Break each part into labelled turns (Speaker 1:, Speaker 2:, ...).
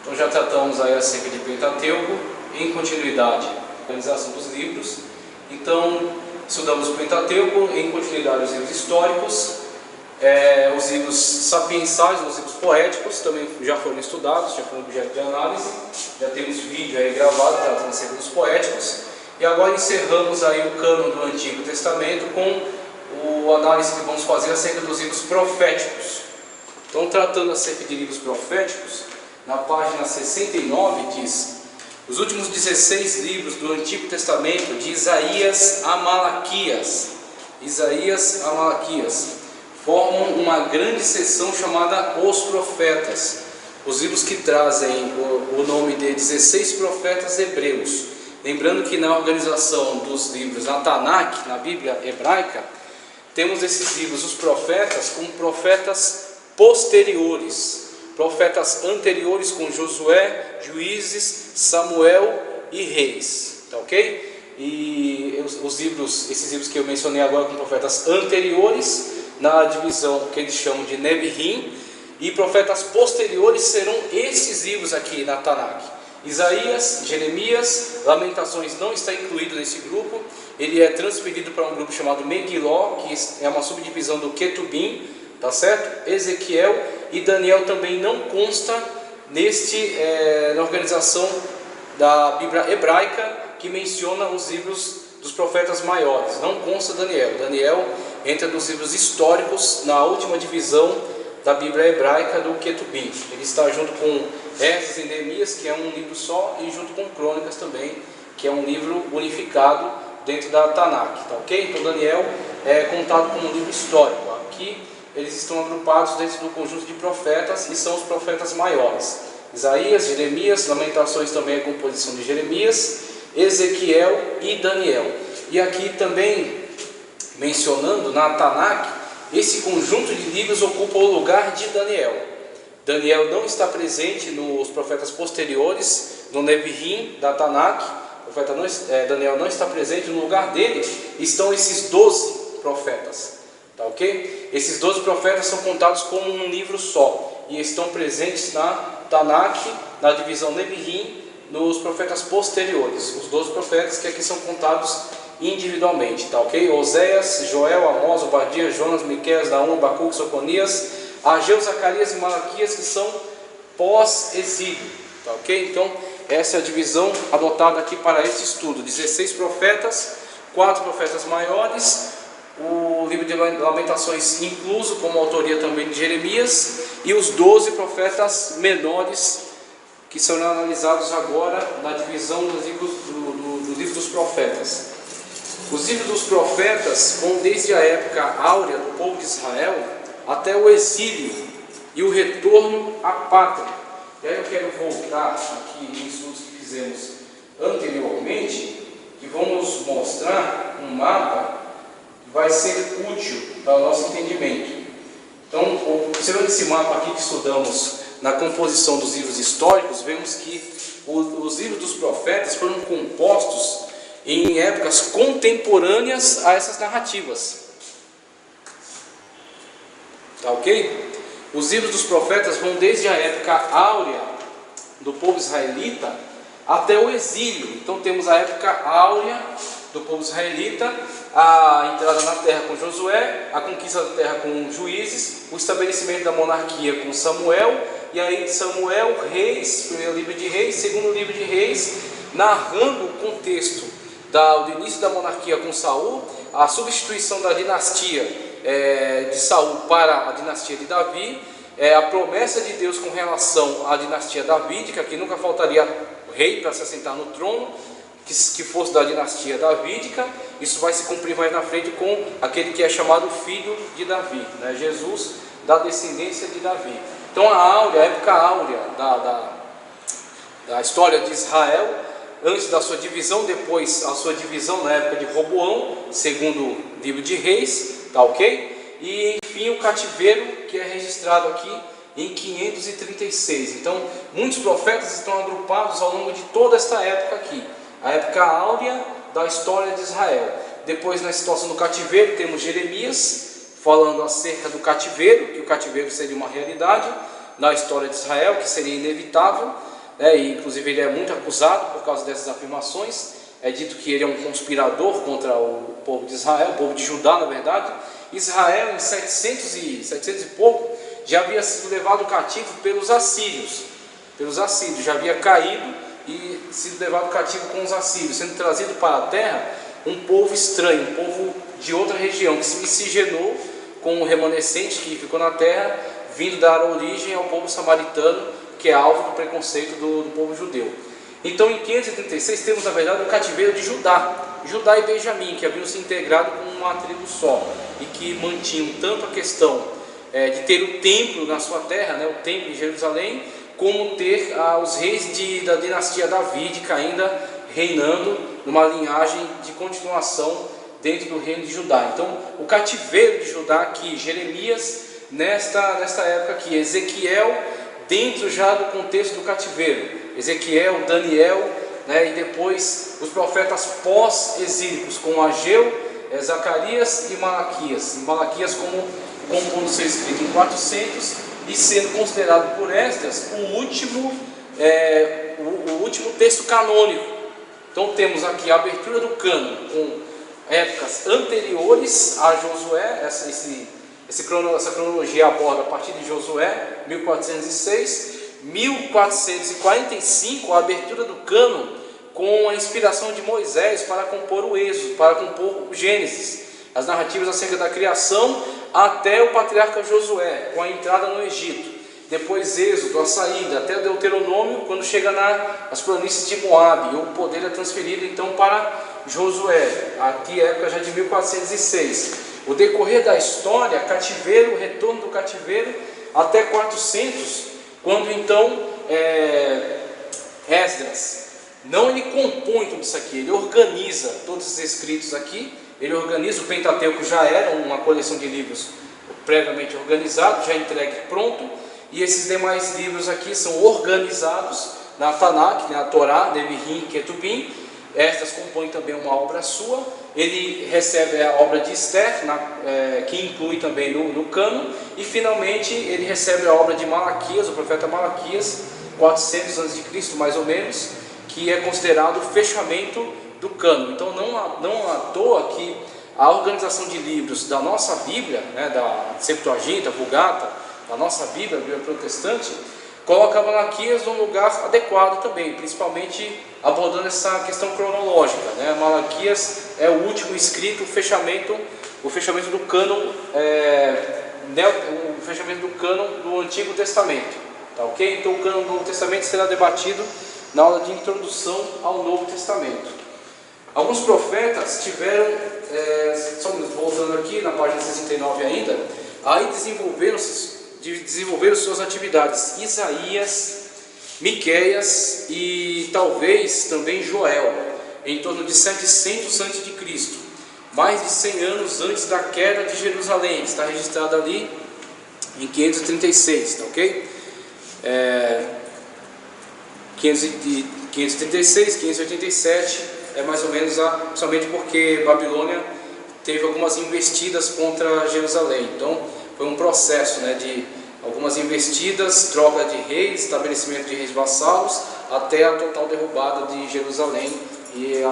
Speaker 1: Então já tratamos aí acerca de Pentateuco, em continuidade a organização dos livros. Então estudamos o Pentateuco, em continuidade os livros históricos, os livros sapiensais, os livros poéticos também já foram estudados, já foram objeto de análise, já temos vídeo aí gravado tratando acerca dos poéticos. E agora encerramos aí o cânon do Antigo Testamento com a análise que vamos fazer acerca dos livros proféticos. Então, tratando acerca de livros proféticos, na página 69 diz: os últimos 16 livros do Antigo Testamento, de Isaías a Malaquias, formam uma grande seção chamada Os Profetas, os livros que trazem o nome de 16 profetas hebreus. Lembrando que na organização dos livros, na Tanakh, na Bíblia hebraica, temos esses livros, os profetas, como profetas posteriores, profetas anteriores com Josué, Juízes, Samuel e Reis, tá ok? E esses livros que eu mencionei agora com profetas anteriores, na divisão que eles chamam de Neviim, e profetas posteriores serão esses livros aqui na Tanakh. Isaías, Jeremias, Lamentações não está incluído nesse grupo, ele é transferido para um grupo chamado Megiló, que é uma subdivisão do Ketubim, tá certo? Ezequiel e Daniel também não consta na organização da Bíblia hebraica que menciona os livros dos profetas maiores. Não consta Daniel. Daniel entra nos livros históricos na última divisão da Bíblia hebraica do Ketubim. Ele está junto com Esdras e Neemias, que é um livro só, e junto com Crônicas também, que é um livro unificado dentro da Tanakh, tá ok? Então Daniel é contado como um livro histórico. Aqui eles estão agrupados dentro do conjunto de profetas e são os profetas maiores. Isaías, Jeremias, Lamentações também é composição de Jeremias, Ezequiel e Daniel. E aqui também mencionando na Tanakh, esse conjunto de livros ocupa o lugar de Daniel. Daniel não está presente nos profetas posteriores, no Neviim da Tanakh. Daniel não está presente. No lugar dele estão esses 12 profetas, tá ok? Esses 12 profetas são contados como um livro só e estão presentes na Tanakh, na divisão Neviim, nos profetas posteriores. Os 12 profetas que aqui são contados individualmente, tá ok? Oséias, Joel, Amós, Obadias, Jonas, Miqueias, Naum, Abacuque, Sofonias, Ageu, Zacarias e Malaquias, que são pós-exílio, tá ok? Então essa é a divisão adotada aqui para esse estudo: 16 profetas, 4 profetas maiores, o livro de Lamentações incluso, como autoria também de Jeremias, e os 12 profetas menores, que serão analisados agora na divisão dos livros dos profetas. Os livros dos profetas vão desde a época áurea do povo de Israel até o exílio e o retorno à pátria. E aí eu quero voltar aqui em estudos que fizemos anteriormente, que vamos mostrar um mapa que vai ser útil para o nosso entendimento. Então, observando esse mapa aqui que estudamos na composição dos livros históricos, vemos que os livros dos profetas foram compostos em épocas contemporâneas a essas narrativas, tá ok? Os livros dos profetas vão desde a época áurea do povo israelita até o exílio. Então temos a época áurea do povo israelita, a entrada na terra com Josué, a conquista da terra com Juízes, o estabelecimento da monarquia com Samuel, e aí de Samuel, Reis, primeiro livro de Reis, segundo livro de Reis, narrando o contexto do início da monarquia com Saul, a substituição da dinastia de Saul para a dinastia de Davi, a promessa de Deus com relação à dinastia davídica, que nunca faltaria rei para se assentar no trono, que fosse da dinastia davídica. Isso vai se cumprir mais na frente com aquele que é chamado filho de Davi, né? Jesus, da descendência de Davi. Então a época áurea da história de Israel, antes da sua divisão, depois a sua divisão na época de Roboão, segundo livro de Reis, tá ok? E enfim o cativeiro, que é registrado aqui em 536. Então muitos profetas estão agrupados ao longo de toda esta época aqui, a época áurea da história de Israel. Depois, na situação do cativeiro, temos Jeremias falando acerca do cativeiro, que o cativeiro seria uma realidade na história de Israel, que seria inevitável. e inclusive ele é muito acusado por causa dessas afirmações. É dito que ele é um conspirador contra o povo de Israel, o povo de Judá, na verdade. Israel, em 700 e pouco, já havia sido levado cativo pelos assírios. Já havia caído e sido levado cativo com os assírios, sendo trazido para a terra um povo estranho, um povo de outra região, que se miscigenou com o remanescente que ficou na terra, vindo dar origem ao povo samaritano, que é alvo do preconceito do povo judeu. Então, em 536, temos, na verdade, o cativeiro de Judá e Benjamim, que haviam se integrado como uma tribo só, e que mantinham tanto a questão de ter o templo na sua terra, o templo em Jerusalém, como ter os reis da dinastia Davídica ainda reinando numa linhagem de continuação dentro do reino de Judá. Então, o cativeiro de Judá aqui, Jeremias nesta época aqui, Ezequiel dentro já do contexto do cativeiro, Ezequiel, Daniel, e depois os profetas pós-exílicos, com Ageu, Zacarias e Malaquias. Malaquias como pondo ser escrito em 400 e sendo considerado por Esdras o último texto canônico. Então temos aqui a abertura do cânon com épocas anteriores a Josué. Essa cronologia aborda a partir de Josué, 1406, 1445, a abertura do cânon com a inspiração de Moisés para compor o Êxodo, para compor o Gênesis, as narrativas acerca da criação até o patriarca Josué, com a entrada no Egito, depois Êxodo, a saída, até o Deuteronômio, quando chega nas planícies de Moabe, o poder é transferido então para Josué, aqui época já de 1406. O decorrer da história, cativeiro, retorno do cativeiro, até 400, quando então Esdras, não ele compõe tudo isso aqui, ele organiza todos os escritos aqui, ele organiza. O Pentateuco, já era uma coleção de livros previamente organizado, já entregue pronto, e esses demais livros aqui são organizados na Tanakh, a Torá, Nevi'im, Ketubim. Esdras compõe também uma obra sua, ele recebe a obra de Esther, que inclui também no cânon, e finalmente ele recebe a obra de Malaquias, o profeta Malaquias, 400 a.C. mais ou menos, que é considerado o fechamento do cânon. Então não à toa que a organização de livros da nossa Bíblia, da Septuaginta, Vulgata, da nossa Bíblia, a Bíblia protestante, coloca Malaquias num lugar adequado também, principalmente abordando essa questão cronológica. Malaquias é o último escrito, o fechamento do cânon, o fechamento do cânon do Antigo Testamento. Tá, ok? Então o cânon do Novo Testamento será debatido na aula de introdução ao Novo Testamento. Alguns profetas tiveram, só voltando aqui na página 69 ainda, aí desenvolveram suas atividades. Isaías, Miqueias e talvez também Joel, em torno de 700 a.C., mais de 100 anos antes da queda de Jerusalém, que está registrado ali em 536, tá ok? 536, 587, é mais ou menos, somente porque Babilônia teve algumas investidas contra Jerusalém. Então foi um processo de algumas investidas, troca de reis, estabelecimento de reis vassalos, até a total derrubada de Jerusalém e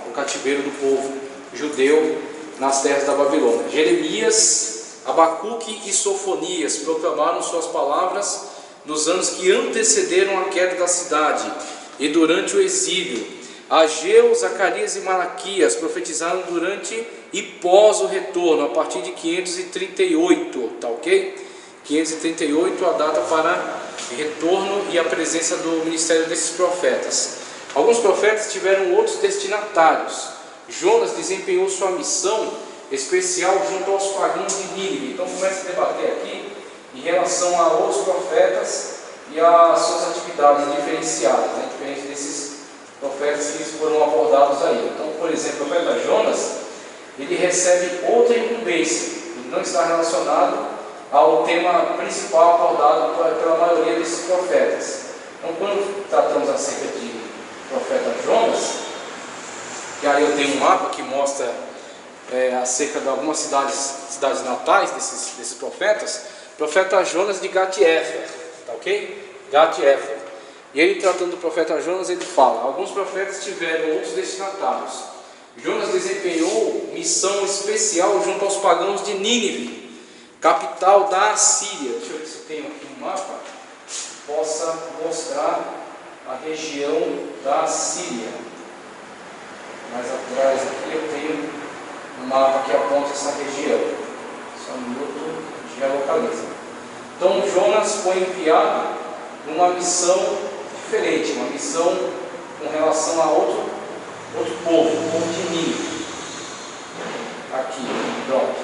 Speaker 1: o cativeiro do povo judeu nas terras da Babilônia. Jeremias, Abacuque e Sofonias proclamaram suas palavras nos anos que antecederam a queda da cidade e durante o exílio. Ageu, Zacarias e Malaquias profetizaram durante e pós o retorno, a partir de 538, tá ok? 538 a data para retorno e a presença do ministério desses profetas. Alguns profetas tiveram outros destinatários. Jonas desempenhou sua missão especial junto aos pagãos de Nínive. Então começa a debater aqui em relação a outros profetas e as suas atividades diferenciadas, diferente desses profetas que foram abordados aí. Então, por exemplo, o profeta Jonas, ele recebe outra incumbência, ele não está relacionado ao tema principal abordado pela maioria desses profetas. Então, quando tratamos acerca de profeta Jonas, que aí eu tenho um mapa que mostra acerca de algumas cidades natais desses profetas, profeta Jonas de Gat-Hefer, tá ok? Gat-Hefer. E ele, tratando do profeta Jonas, ele fala: alguns profetas tiveram outros destinatários. Jonas desempenhou missão especial junto aos pagãos de Nínive, capital da Assíria. Deixa eu ver se eu tenho aqui um mapa que possa mostrar a região da Assíria. Mais atrás aqui eu tenho um mapa que aponta essa região. Só um minuto, já localiza. Então Jonas foi enviado numa missão diferente, uma missão com relação a outro povo, o povo de Nínive. Aqui, pronto.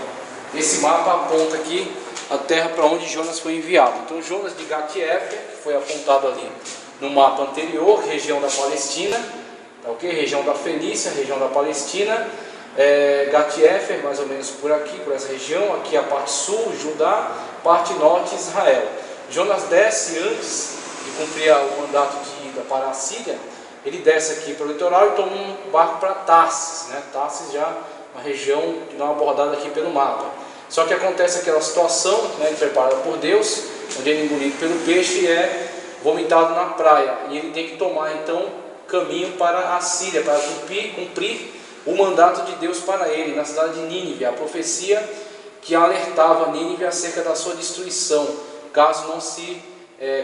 Speaker 1: Esse mapa aponta aqui a terra para onde Jonas foi enviado. Então Jonas de Gat-Hefer, que foi apontado ali no mapa anterior, região da Palestina, tá, ok? Região da Fenícia, região da Palestina, Gat-Hefer, mais ou menos por aqui, por essa região, aqui a parte sul, Judá, parte norte, Israel. Jonas desce antes de cumprir o mandato de ida para a Síria. Ele desce aqui para o litoral e toma um barco para Tarsis, né? Tarsis já uma região que dá uma abordada aqui pelo mapa. Só que acontece aquela situação, né, preparada por Deus, onde ele é engolido pelo peixe e é vomitado na praia. E ele tem que tomar então caminho para a Síria, para cumprir o mandato de Deus para ele, na cidade de Nínive, a profecia que alertava Nínive acerca da sua destruição, caso não se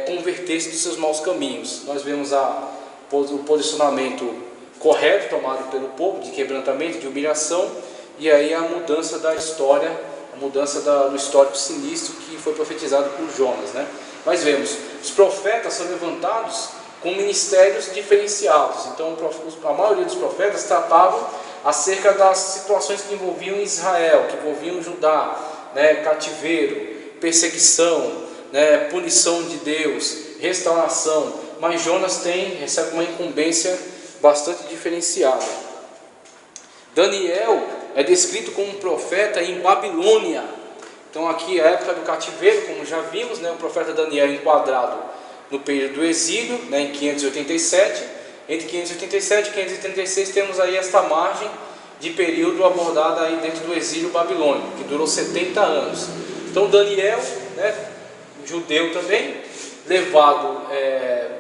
Speaker 1: convertesse dos seus maus caminhos. Nós vemos o posicionamento correto tomado pelo povo, de quebrantamento, de humilhação, e aí a mudança da história, a mudança do histórico sinistro que foi profetizado por Jonas, né? Nós vemos, os profetas são levantados com ministérios diferenciados. Então a maioria dos profetas tratavam acerca das situações que envolviam Israel, que envolviam Judá, né? Cativeiro, perseguição, né? Punição de Deus, restauração. Mas Jonas recebe uma incumbência bastante diferenciada. Daniel é descrito como um profeta em Babilônia. Então aqui é a época do cativeiro, como já vimos, né? O profeta Daniel enquadrado no período do exílio, né? Em 587. Entre 587 e 536 temos aí esta margem de período abordada aí dentro do exílio babilônico, que durou 70 anos. Então Daniel, né? Judeu também, levado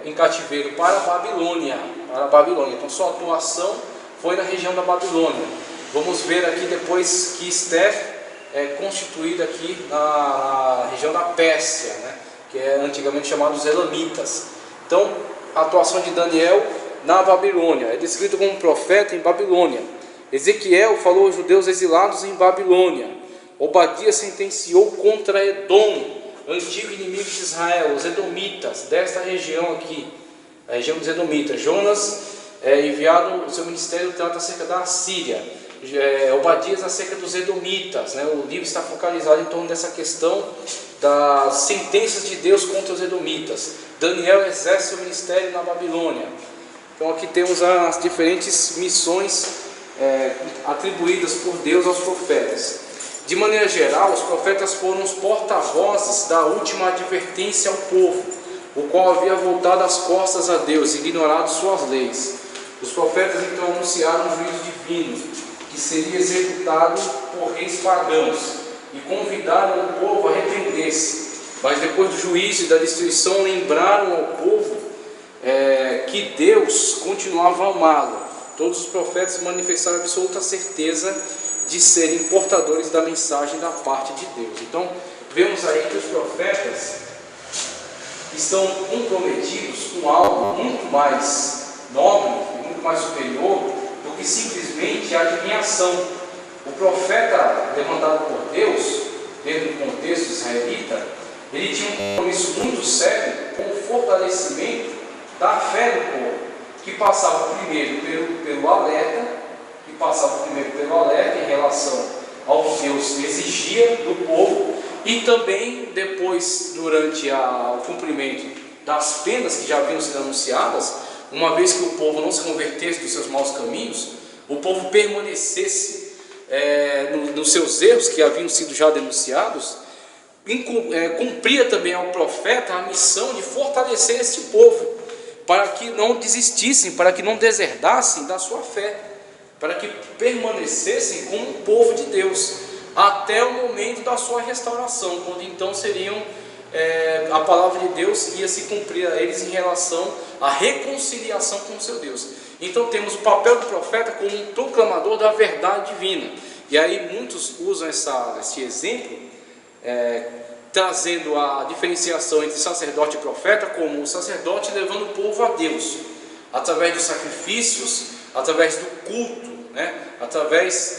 Speaker 1: em cativeiro para a Babilônia. Então sua atuação foi na região da Babilônia. Vamos ver aqui depois que Esther é constituída aqui na região da Pérsia, né? Que é antigamente chamado os Elamitas. Então a atuação de Daniel na Babilônia, é descrito como um profeta em Babilônia. Ezequiel falou aos judeus exilados em Babilônia. Obadias sentenciou contra Edom, antigo inimigo de Israel, os Edomitas, desta região aqui, a região dos Edomitas. Jonas enviado, o seu ministério trata acerca da Assíria, Obadias acerca dos Edomitas, né? O livro está focalizado em torno dessa questão das sentenças de Deus contra os Edomitas. Daniel exerce o ministério na Babilônia. Então aqui temos as diferentes missões atribuídas por Deus aos profetas. De maneira geral, os profetas foram os porta-vozes da última advertência ao povo, o qual havia voltado as costas a Deus, ignorado suas leis. Os profetas então anunciaram um juízo divino, que seria executado por reis pagãos, e convidaram o povo a arrepender-se. Mas depois do juízo e da destruição, lembraram ao povo que Deus continuava a amá-lo. Todos os profetas manifestaram absoluta certeza de serem portadores da mensagem da parte de Deus. Então, vemos aí que os profetas estão comprometidos com algo muito mais nobre e muito mais superior do que simplesmente a adivinhação. O profeta levantado por Deus, dentro do contexto israelita, ele tinha um compromisso muito sério com o fortalecimento da fé do povo, que passava primeiro pelo alerta, em relação ao que Deus exigia do povo, e também depois, durante o cumprimento das penas que já haviam sido anunciadas, uma vez que o povo não se convertesse dos seus maus caminhos, o povo permanecesse nos seus erros que haviam sido já denunciados, cumpria também ao profeta a missão de fortalecer este povo, para que não desistissem, para que não deserdassem da sua fé, para que permanecessem como um povo de Deus, até o momento da sua restauração, quando então seriam a palavra de Deus ia se cumprir a eles em relação à reconciliação com o seu Deus. Então temos o papel do profeta como um proclamador da verdade divina. E aí muitos usam esse exemplo, trazendo a diferenciação entre sacerdote e profeta, como o sacerdote levando o povo a Deus, através dos sacrifícios, através do culto, através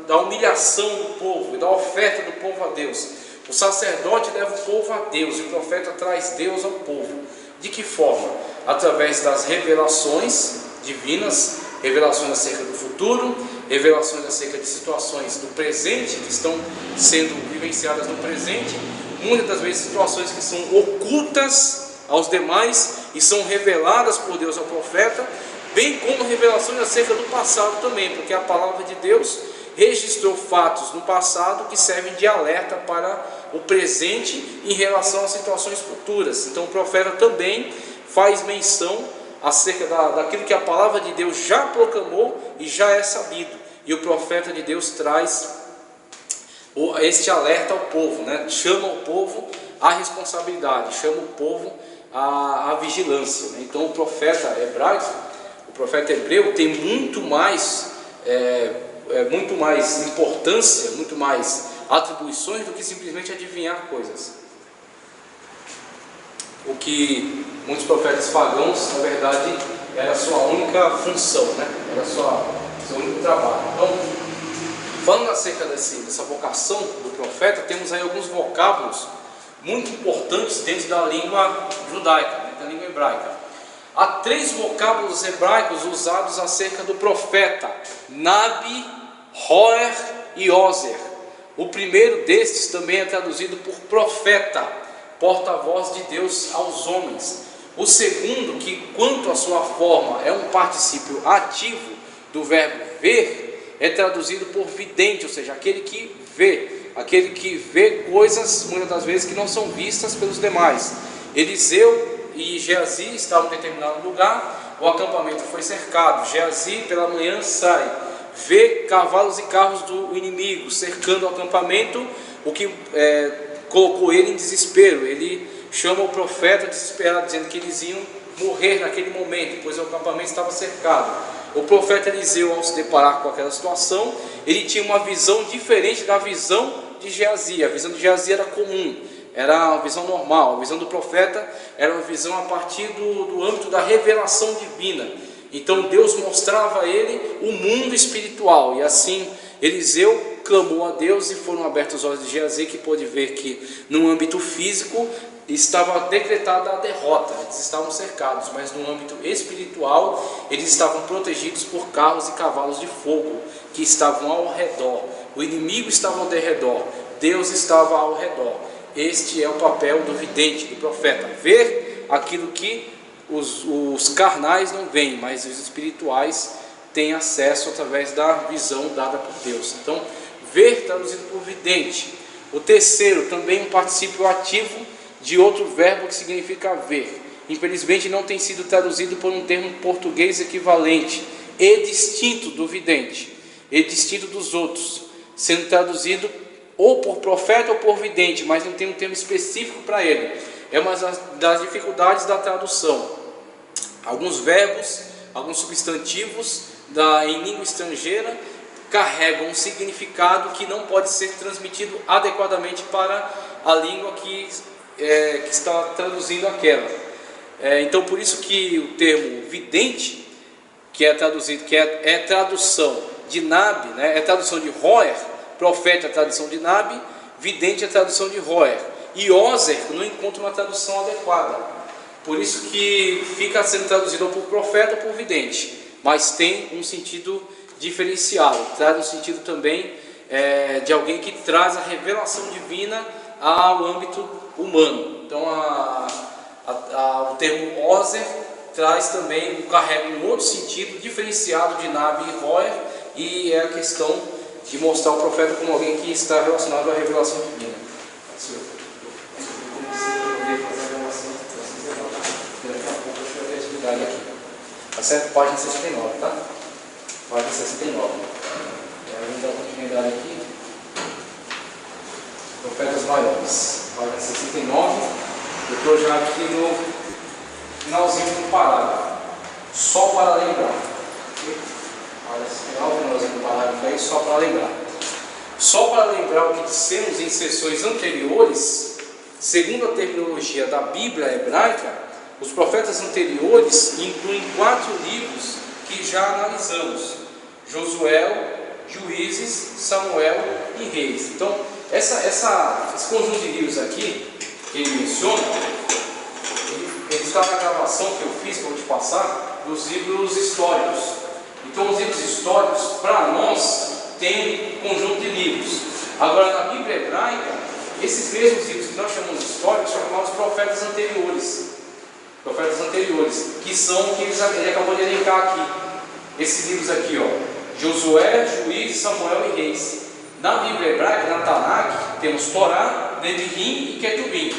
Speaker 1: da humilhação do povo e da oferta do povo a Deus. O sacerdote leva o povo a Deus e o profeta traz Deus ao povo. De que forma? Através das revelações divinas, revelações acerca do futuro, revelações acerca de situações do presente que estão sendo vivenciadas no presente, muitas das vezes situações que são ocultas aos demais e são reveladas por Deus ao profeta, bem como revelações acerca do passado também, porque a palavra de Deus registrou fatos no passado que servem de alerta para o presente em relação às situações futuras. Então o profeta também faz menção acerca daquilo que a palavra de Deus já proclamou e já é sabido, e o profeta de Deus traz este alerta ao povo, chama o povo à responsabilidade, chama o povo à vigilância. Então o profeta hebraico, o profeta hebreu tem muito mais importância, muito mais atribuições do que simplesmente adivinhar coisas. O que muitos profetas pagãos, na verdade, era a sua única função, era seu único trabalho. Então, falando acerca dessa vocação do profeta, temos aí alguns vocábulos muito importantes dentro da língua judaica, da língua hebraica. Há 3 vocábulos hebraicos usados acerca do profeta: Nabi, Roer e Ozer. O primeiro destes também é traduzido por profeta, porta-voz de Deus aos homens. O segundo, que quanto à sua forma é um particípio ativo do verbo ver, é traduzido por vidente, ou seja, aquele que vê coisas muitas das vezes que não são vistas pelos demais. Eliseu e Geazi estavam em determinado lugar, o acampamento foi cercado. Geazi pela manhã sai, vê cavalos e carros do inimigo cercando o acampamento, o que colocou ele em desespero. Ele chama o profeta desesperado, dizendo que eles iam morrer naquele momento, pois o acampamento estava cercado. O profeta Eliseu, ao se deparar com aquela situação, ele tinha uma visão diferente da visão de Geazi. A visão de Geazi era comum, era uma visão normal. A visão do profeta era uma visão a partir do âmbito da revelação divina. Então Deus mostrava a ele o mundo espiritual, e assim Eliseu clamou a Deus e foram abertos os olhos de Geazi, que pôde ver que no âmbito físico estava decretada a derrota, eles estavam cercados, mas no âmbito espiritual eles estavam protegidos por carros e cavalos de fogo que estavam ao redor. O inimigo estava ao redor, Deus estava ao redor. Este é o papel do vidente, do profeta: ver aquilo que os carnais não veem, mas os espirituais têm acesso através da visão dada por Deus. Então, ver traduzido por vidente. O terceiro, também um particípio ativo de outro verbo que significa ver. Infelizmente não tem sido traduzido por um termo português equivalente, e distinto do vidente, e distinto dos outros, sendo traduzido ou por profeta ou por vidente, mas não tem um termo específico para ele. É uma das dificuldades da tradução. Alguns verbos, alguns substantivos em língua estrangeira carregam um significado que não pode ser transmitido adequadamente para a língua que está traduzindo aquela. Então por isso que o termo vidente, que é traduzido, que é tradução de Nabi, é tradução de Roer, profeta é a tradução de Nabi, vidente é a tradução de Roer, e Ozer não encontra uma tradução adequada. Por isso que fica sendo traduzido ou por profeta ou por vidente, mas tem um sentido diferenciado, traz um sentido também de alguém que traz a revelação divina ao âmbito humano. Então o termo Ozer traz também, carrega um outro sentido diferenciado de Nabi e Roer, e é a questão de mostrar o profeta como alguém que está relacionado à revelação divina. Tá certo? Página 69, tá? Página 69. Vamos dar uma continuidade aqui. Profetas maiores. página 69. Eu estou já aqui no finalzinho do parágrafo. Só para lembrar. Olha esse final, finalzinho do parágrafo aí, só para lembrar. Só para lembrar o que dissemos em sessões anteriores, segundo a terminologia da Bíblia hebraica, os profetas anteriores incluem 4 livros que já analisamos: Josué, Juízes, Samuel e Reis. Então, esse conjunto de livros aqui, que ele menciona, ele está na gravação que eu fiz, que eu vou te passar, dos livros históricos. Então, os livros históricos, para nós, tem um conjunto de livros. Agora, na Bíblia hebraica, esses mesmos livros que nós chamamos de históricos são chamados profetas anteriores. Profetas anteriores, que são o que ele acabou de elencar aqui. Esses livros aqui, ó. Josué, Juízes, Samuel e Reis. Na Bíblia hebraica, na Tanakh, temos Torá, Neviim e Ketubim.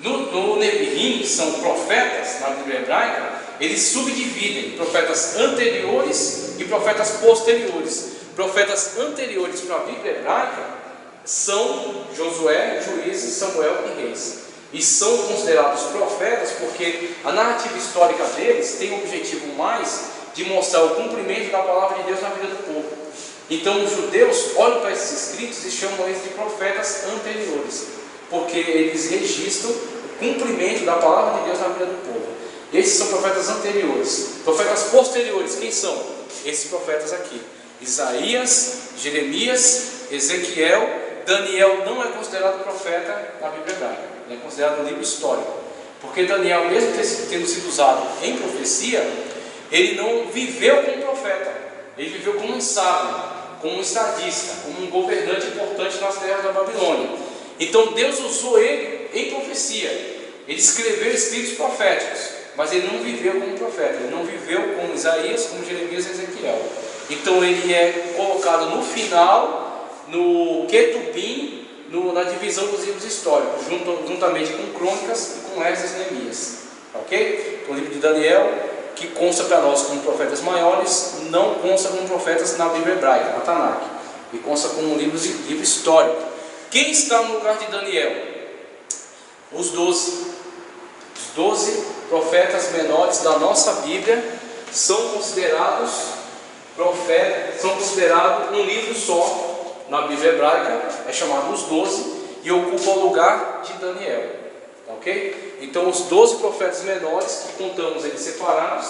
Speaker 1: No Neviim, que são profetas na Bíblia hebraica, eles subdividem profetas anteriores e profetas posteriores. Profetas anteriores para a Bíblia hebraica são Josué, Juízes, Samuel e Reis. E são considerados profetas porque a narrativa histórica deles tem o objetivo mais de mostrar o cumprimento da palavra de Deus na vida do povo. Então os judeus olham para esses escritos e chamam eles de profetas anteriores, porque eles registram o cumprimento da palavra de Deus na vida do povo. Esses são profetas anteriores. Profetas posteriores, quem são? Esses profetas aqui: Isaías, Jeremias, Ezequiel. Daniel não é considerado profeta na Bíblia hebraica, ele é considerado um livro histórico, porque Daniel, mesmo tendo sido usado em profecia, ele não viveu como profeta, ele viveu como um sábio, como um estadista, como um governante importante nas terras da Babilônia. Então Deus usou ele em profecia, ele escreveu escritos proféticos, mas ele não viveu como profeta, ele não viveu como Isaías, como Jeremias e Ezequiel. Então ele é colocado no final, no Ketubim, na divisão dos livros históricos, juntamente com Crônicas e com Esdras e Neemias. Ok? Então, o livro de Daniel, que consta para nós como profetas maiores, não consta como profetas na Bíblia hebraica, na Tanakh, e consta como livro histórico. Quem está no lugar de Daniel? Os 12 profetas menores da nossa Bíblia são considerados profetas, são considerados um livro só na Bíblia hebraica, é chamado os 12, e ocupa o lugar de Daniel. Ok? Então os 12 profetas menores, que contamos eles separados,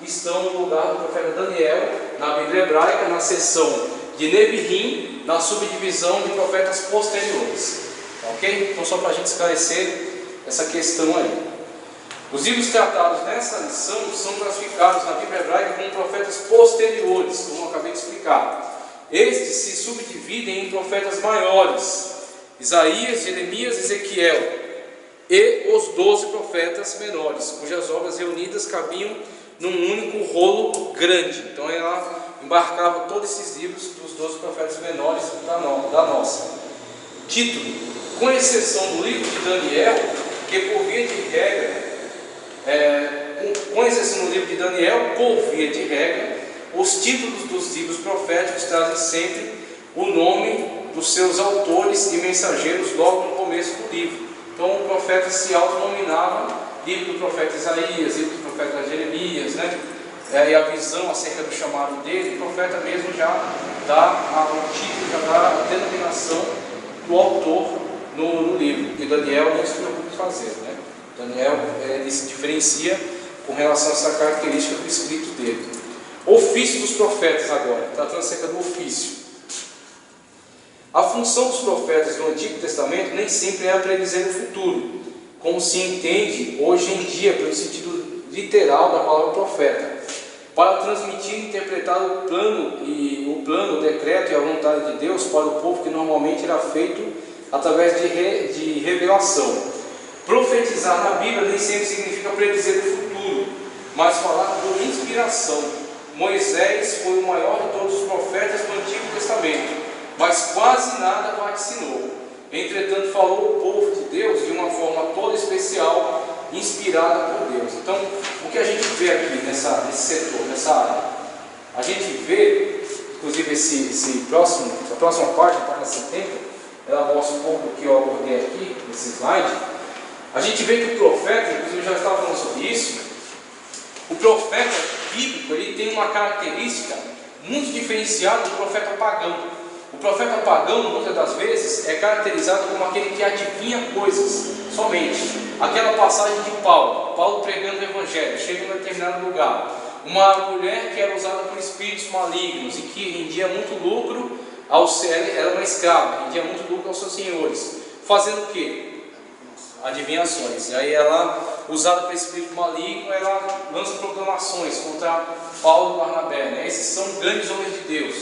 Speaker 1: estão no lugar do profeta Daniel na Bíblia hebraica, na seção de Neviim, na subdivisão de profetas posteriores. Ok? Então, só para a gente esclarecer essa questão aí. Os livros tratados nessa lição são classificados na Bíblia hebraica como profetas posteriores, como eu acabei de explicar. Estes se subdividem em profetas maiores: Isaías, Jeremias, Ezequiel, e os 12 profetas menores, cujas obras reunidas cabiam num único rolo grande. Então ela embarcava todos esses livros dos 12 profetas menores da nossa. Título: com exceção do livro de Daniel, que por via de regra, os títulos dos livros proféticos trazem sempre o nome dos seus autores e mensageiros logo no começo do livro. Então o profeta se autonominava livro do profeta Isaías, livro do profeta Jeremias, né? E a visão acerca do chamado dele, o profeta mesmo já dá o título, já dá a denominação do autor no livro. E Daniel não se preocupa em fazer, né? Daniel ele se diferencia com relação a essa característica do escrito dele. Ofício dos profetas agora, tratando acerca do ofício. A função dos profetas do Antigo Testamento nem sempre é a predizer o futuro, como se entende hoje em dia pelo sentido literal da palavra profeta, para transmitir e interpretar o plano, o decreto e a vontade de Deus para o povo, que normalmente era feito através de revelação. Profetizar na Bíblia nem sempre significa predizer o futuro, mas falar por inspiração. Moisés foi o maior de todos os profetas do Antigo Testamento, mas quase nada vaticinou. Entretanto, falou o povo de Deus de uma forma toda especial, inspirada por Deus. Então, o que a gente vê aqui nesse setor, nessa área? A gente vê, inclusive essa próxima página, página 70, ela mostra um pouco do que eu abordei aqui, nesse slide. A gente vê que o profeta, inclusive eu já estava falando sobre isso, o profeta bíblico, ele tem uma característica muito diferenciada do profeta pagão. O profeta pagão, muitas das vezes, é caracterizado como aquele que adivinha coisas, somente. Aquela passagem de Paulo pregando o evangelho, chega em um determinado lugar, uma mulher que era usada por espíritos malignos e que rendia muito lucro, ela era uma escrava, rendia muito lucro aos seus senhores, fazendo o quê? Adivinhações. E aí ela, usada por espírito maligno, ela lança proclamações contra Paulo e Barnabé, né? Esses são grandes homens de Deus.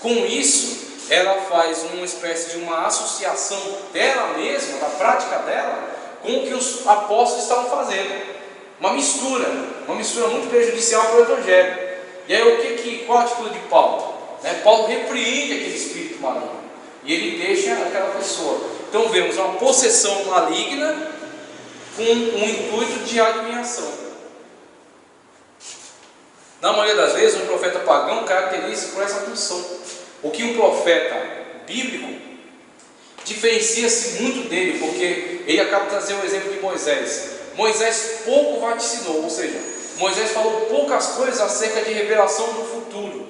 Speaker 1: Com isso, ela faz uma espécie de uma associação dela mesma, da prática dela, com o que os apóstolos estavam fazendo. Uma mistura muito prejudicial para o evangelho. E aí qual a atitude de Paulo? Paulo repreende aquele espírito maligno e ele deixa aquela pessoa. Então vemos uma possessão maligna com um intuito de adivinhação. Na maioria das vezes, um profeta pagão caracteriza por essa função. O que um profeta bíblico diferencia-se muito dele, porque ele acaba de trazer o exemplo de Moisés. Moisés pouco vaticinou, ou seja, Moisés falou poucas coisas acerca de revelação do futuro,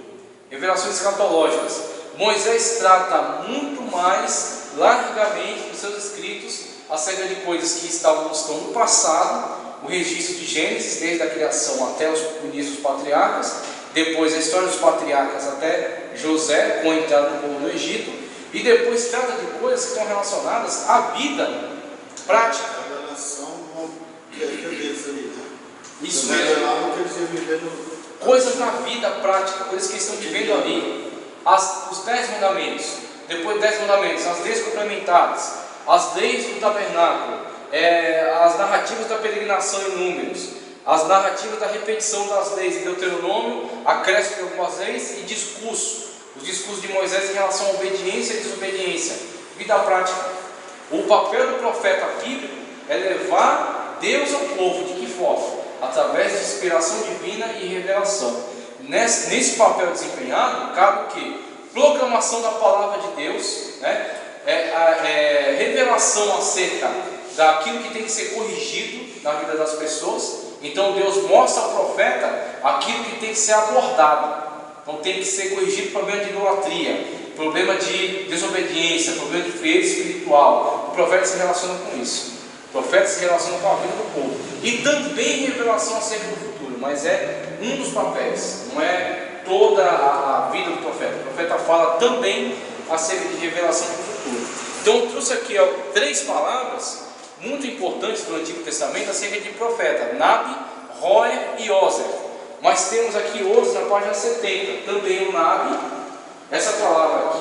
Speaker 1: revelações escatológicas. Moisés trata muito mais largamente nos seus escritos acerca de coisas que estão no passado, o registro de Gênesis, desde a criação até os inícios dos patriarcas, depois a história dos patriarcas até José, com a entrada do povo no Egito, e depois trata de coisas que estão relacionadas à vida prática. Isso mesmo. Coisas na vida prática, coisas que estão vivendo ali. Os 10 mandamentos, depois 10 mandamentos, as leis complementares, as leis do tabernáculo, as narrativas da peregrinação em Números, as narrativas da repetição das leis em Deuteronômio, acréscimo de algumas leis e discurso. Os discursos de Moisés em relação à obediência e desobediência, vida prática. O papel do profeta bíblico é levar Deus ao povo. De que forma? Através de inspiração divina e revelação. Nesse papel desempenhado, cabe o quê? Proclamação da palavra de Deus, revelação acerca daquilo que tem que ser corrigido na vida das pessoas. Então Deus mostra ao profeta aquilo que tem que ser abordado. Então tem que ser corrigido o problema de idolatria, problema de desobediência, problema de frieza espiritual. O profeta se relaciona com isso. O profeta se relaciona com a vida do povo. E também revelação acerca do futuro, mas é um dos papéis, não é toda a vida do profeta. O profeta fala também acerca de revelação do futuro. Então eu trouxe aqui 3 palavras muito importantes do Antigo Testamento acerca de profeta: Nabi, Roer e Ozer. Mas temos aqui outros na página 70, também o Nabi. Essa palavra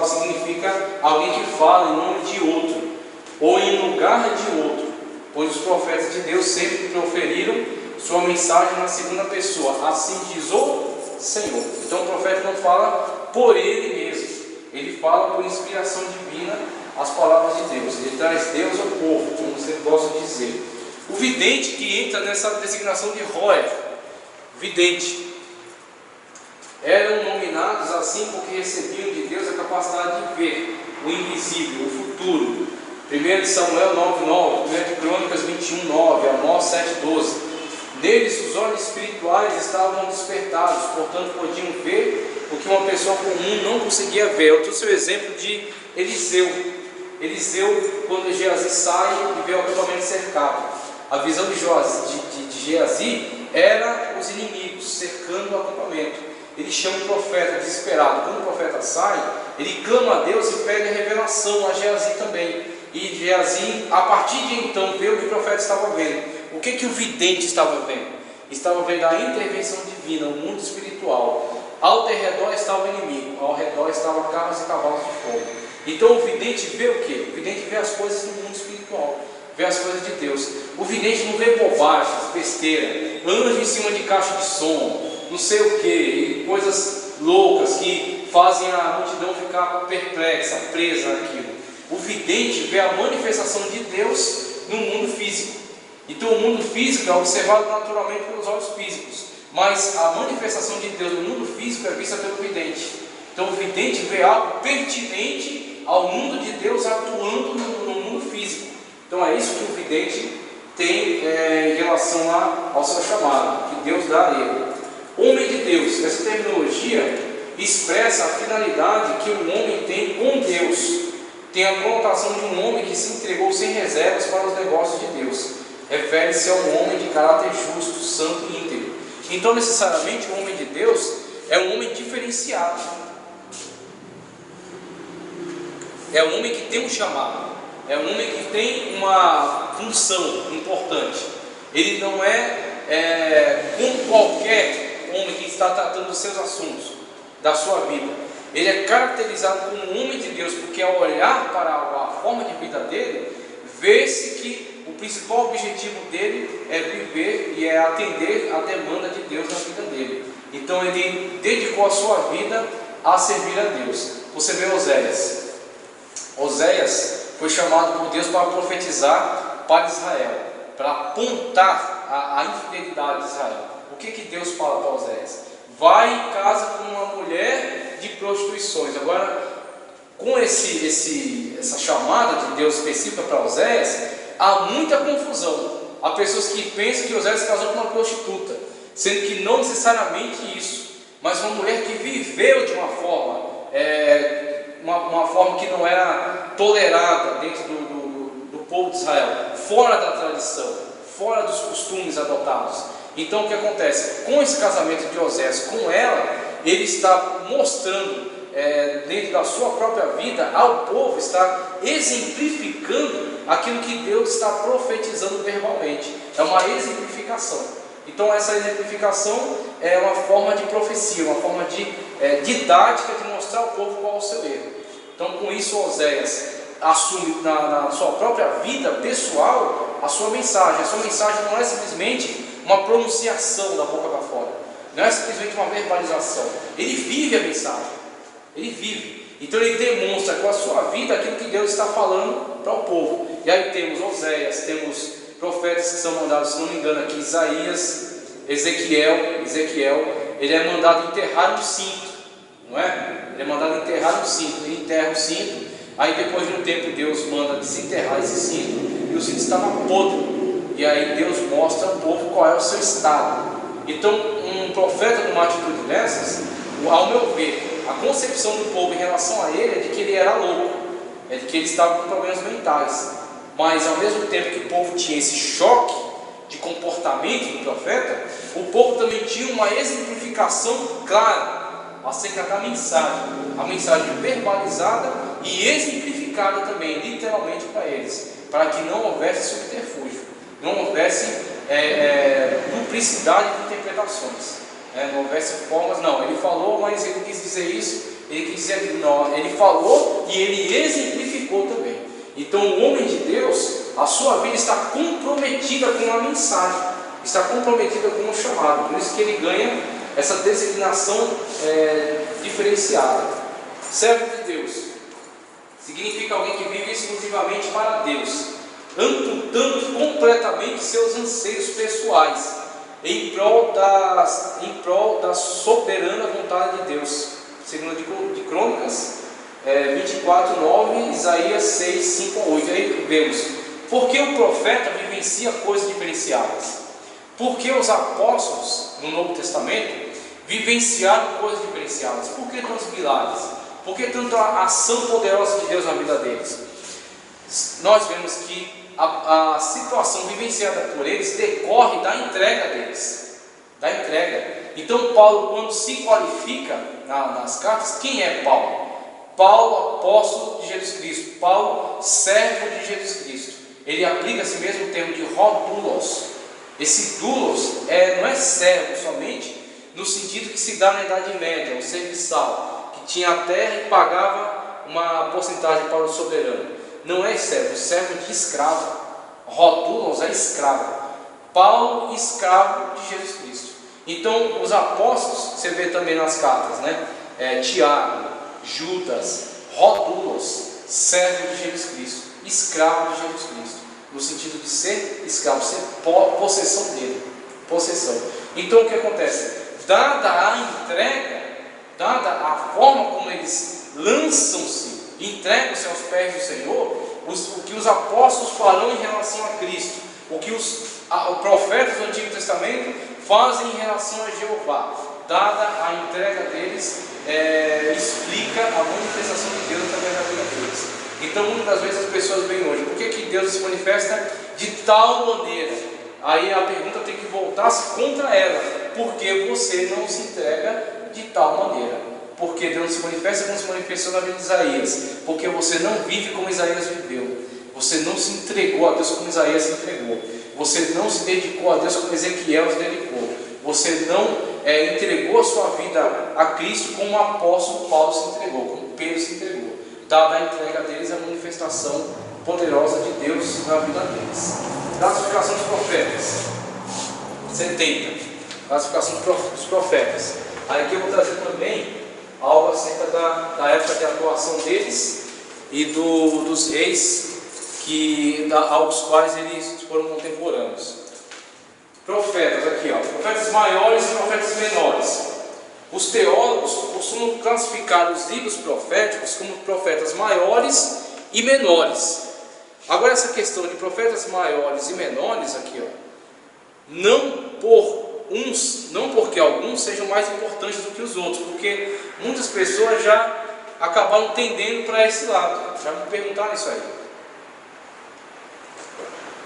Speaker 1: significa alguém que fala em nome de outro, ou em lugar de outro, pois os profetas de Deus sempre proferiram sua mensagem na segunda pessoa, assim diz o Senhor. Então o profeta não fala por ele mesmo, ele fala por inspiração divina as palavras de Deus, ele traz Deus ao povo, como você gosta de dizer. O vidente que entra nessa designação de Roer, vidente, eram nominados assim porque recebiam de Deus a capacidade de ver o invisível, o futuro. 1 Samuel 9:9, 1 Crônicas 21:9, Amós 7:12. Neles os olhos espirituais estavam despertados, portanto podiam ver o que uma pessoa comum não conseguia ver. Eu trouxe o exemplo de Eliseu. Eliseu, quando Geazi sai e vê o acampamento cercado, a visão de Geazi era os inimigos cercando o acampamento. Ele chama o profeta desesperado. Quando o profeta sai, ele clama a Deus e pede a revelação a Geazi também. E Geazi, a partir de então, vê o que o profeta estava vendo. O que o vidente estava vendo? Estava vendo a intervenção divina, o mundo espiritual. Ao redor estava o inimigo, ao redor estavam carros e cavalos de fogo. Então o vidente vê o quê? O vidente vê as coisas do mundo espiritual, vê as coisas de Deus. O vidente não vê bobagens, besteira, anjo em cima de caixa de som, não sei o que, coisas loucas que fazem a multidão ficar perplexa, presa naquilo. O vidente vê a manifestação de Deus no mundo físico. Então o mundo físico é observado naturalmente pelos olhos físicos, mas a manifestação de Deus no mundo físico é vista pelo vidente. Então o vidente vê algo pertinente ao mundo de Deus atuando no mundo físico. Então é isso que o vidente tem em relação ao seu chamado, que Deus dá a ele. Homem de Deus, essa terminologia expressa a finalidade que o homem tem com Deus. Tem a conotação de um homem que se entregou sem reservas para os negócios de Deus. Refere-se a um homem de caráter justo, santo e íntegro. Então, necessariamente, o homem de Deus é um homem diferenciado. É um homem que tem um chamado. É um homem que tem uma função importante. Ele não é como qualquer homem que está tratando dos seus assuntos, da sua vida. Ele é caracterizado como um homem de Deus, porque ao olhar para a forma de vida dele, vê-se que o principal objetivo dele é viver e é atender a demanda de Deus na vida dele. Então ele dedicou a sua vida a servir a Deus. Você vê Oséias. Oséias foi chamado por Deus para profetizar para Israel, para apontar a infidelidade de Israel. O que Deus fala para Oséias? Vai e casa com uma mulher de prostituições. Agora, com essa chamada de Deus específica para Oséias, há muita confusão. Há pessoas que pensam que Oséias casou com uma prostituta, sendo que não necessariamente isso, mas uma mulher que viveu de uma forma, uma forma que não era tolerada dentro do povo de Israel, fora da tradição, fora dos costumes adotados. Então o que acontece? Com esse casamento de Oséias com ela, ele está mostrando dentro da sua própria vida ao povo, está exemplificando aquilo que Deus está profetizando verbalmente. É uma exemplificação. Então essa exemplificação é uma forma de profecia, uma forma de didática de mostrar ao povo qual é o seu erro. Então com isso Oséias assume na sua própria vida pessoal a sua mensagem. A sua mensagem não é simplesmente uma pronunciação da boca para fora, não é simplesmente uma verbalização. Ele vive a mensagem, ele vive. Então ele demonstra com a sua vida aquilo que Deus está falando para o povo. E aí temos Oséias, temos profetas que são mandados, se não me engano aqui, Isaías, Ezequiel, ele é mandado enterrar um cinto, não é? Ele é mandado enterrar um cinto, ele enterra o cinto, aí depois de um tempo Deus manda desenterrar esse cinto, e o cinto estava podre. E aí Deus mostra ao povo qual é o seu estado. Então um profeta numa atitude dessas, ao meu ver, a concepção do povo em relação a ele é de que ele era louco, é de que ele estava com problemas mentais. Mas ao mesmo tempo que o povo tinha esse choque de comportamento do profeta, o povo também tinha uma exemplificação clara acerca da mensagem, a mensagem verbalizada e exemplificada também, literalmente para eles, para que não houvesse subterfúgio, não houvesse duplicidade de interpretações, não houvesse formas. Não, ele falou, mas ele quis dizer isso, ele quis dizer aquilo. Não, ele falou e ele exemplificou também. Então o homem de Deus, a sua vida está comprometida com a mensagem, está comprometida com o chamado. Por isso que ele ganha essa designação diferenciada. Servo de Deus significa alguém que vive exclusivamente para Deus, amputando completamente seus anseios pessoais em prol da soberana vontade de Deus. Segundo de Crônicas 24:9, Isaías 6:5-8. Aí vemos: porque o profeta vivencia coisas diferenciadas? Porque os apóstolos no Novo Testamento vivenciaram coisas diferenciadas? Por que tantos milagres? Por que tanta ação poderosa de Deus na vida deles? Nós vemos que a situação vivenciada por eles decorre da entrega deles, da entrega. Então Paulo, quando se qualifica nas cartas, quem é Paulo? Paulo, apóstolo de Jesus Cristo, Paulo, servo de Jesus Cristo. Ele aplica esse mesmo termo de rodulos. Esse dulos não é servo somente no sentido que se dá na Idade Média, o serviçal, que tinha a terra e pagava uma porcentagem para o soberano. Não é servo de escravo. Rodulos é escravo. Paulo, escravo de Jesus Cristo. Então, os apóstolos, você vê também nas cartas, Tiago, Judas, rodulos, servo de Jesus Cristo, escravo de Jesus Cristo, no sentido de ser escravo, ser possessão dele, possessão. Então, o que acontece? Dada dada a forma como eles lançam-se, entregam-se aos pés do Senhor, o que os apóstolos farão em relação a Cristo, o que os profetas do Antigo Testamento fazem em relação a Jeová, dada a entrega deles, explica a manifestação de Deus através da vida deles. Então, muitas das vezes as pessoas veem hoje, por que Deus se manifesta de tal maneira? Aí a pergunta tem que voltar-se contra ela, porque você não se entrega de tal maneira? Porque Deus se manifesta como se manifestou na vida de Isaías, porque você não vive como Isaías viveu, você não se entregou a Deus como Isaías se entregou, você não se dedicou a Deus como Ezequiel se dedicou, você não entregou a sua vida a Cristo como o apóstolo Paulo se entregou, como Pedro se entregou. Dada a entrega deles, a manifestação poderosa de Deus na vida deles. Classificação dos profetas 70. Classificação dos profetas. Aí aqui eu vou trazer também algo acerca da época de atuação deles e dos reis aos quais eles foram contemporâneos. Profetas, aqui ó, profetas maiores e profetas menores. Os teólogos costumam classificar os livros proféticos como profetas maiores e menores. Agora essa questão de profetas maiores e menores aqui ó, não porque alguns sejam mais importantes do que os outros, porque muitas pessoas já acabaram tendendo para esse lado, já me perguntaram isso aí.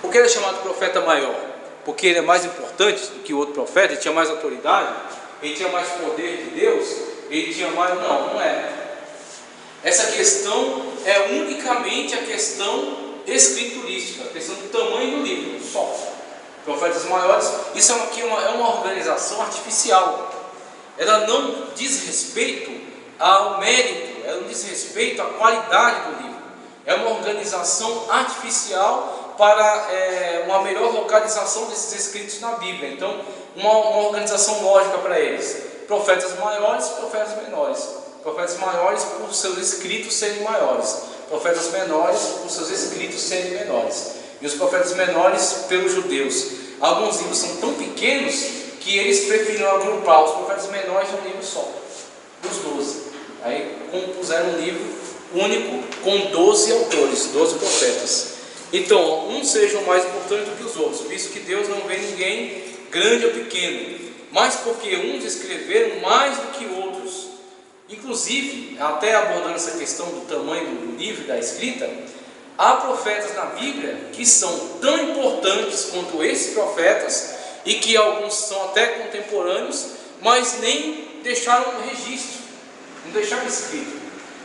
Speaker 1: Por que ele é chamado profeta maior? Porque ele é mais importante do que o outro profeta, ele tinha mais autoridade, ele tinha mais poder de Deus, ele tinha mais... Não é. Essa questão é unicamente a questão escriturística, a questão do tamanho do livro, só. Profetas maiores, isso aqui é uma organização artificial. Ela não diz respeito ao mérito, ela não diz respeito à qualidade do livro. É uma organização artificial para uma melhor localização desses escritos na Bíblia. Então, uma organização lógica para eles. Profetas maiores, profetas menores. Profetas maiores por seus escritos serem maiores. Profetas menores por seus escritos serem menores. E os profetas menores pelos judeus. Alguns livros são tão pequenos que eles preferiram agrupar os profetas menores num livro só, dos 12. Aí compuseram um livro único com 12 autores, 12 profetas. Então, uns sejam mais importantes do que os outros, visto que Deus não vê ninguém grande ou pequeno, mas porque uns escreveram mais do que outros. Inclusive, até abordando essa questão do tamanho do livro e da escrita, há profetas na Bíblia que são tão importantes quanto esses profetas, e que alguns são até contemporâneos, mas nem deixaram registro, não deixaram escrito.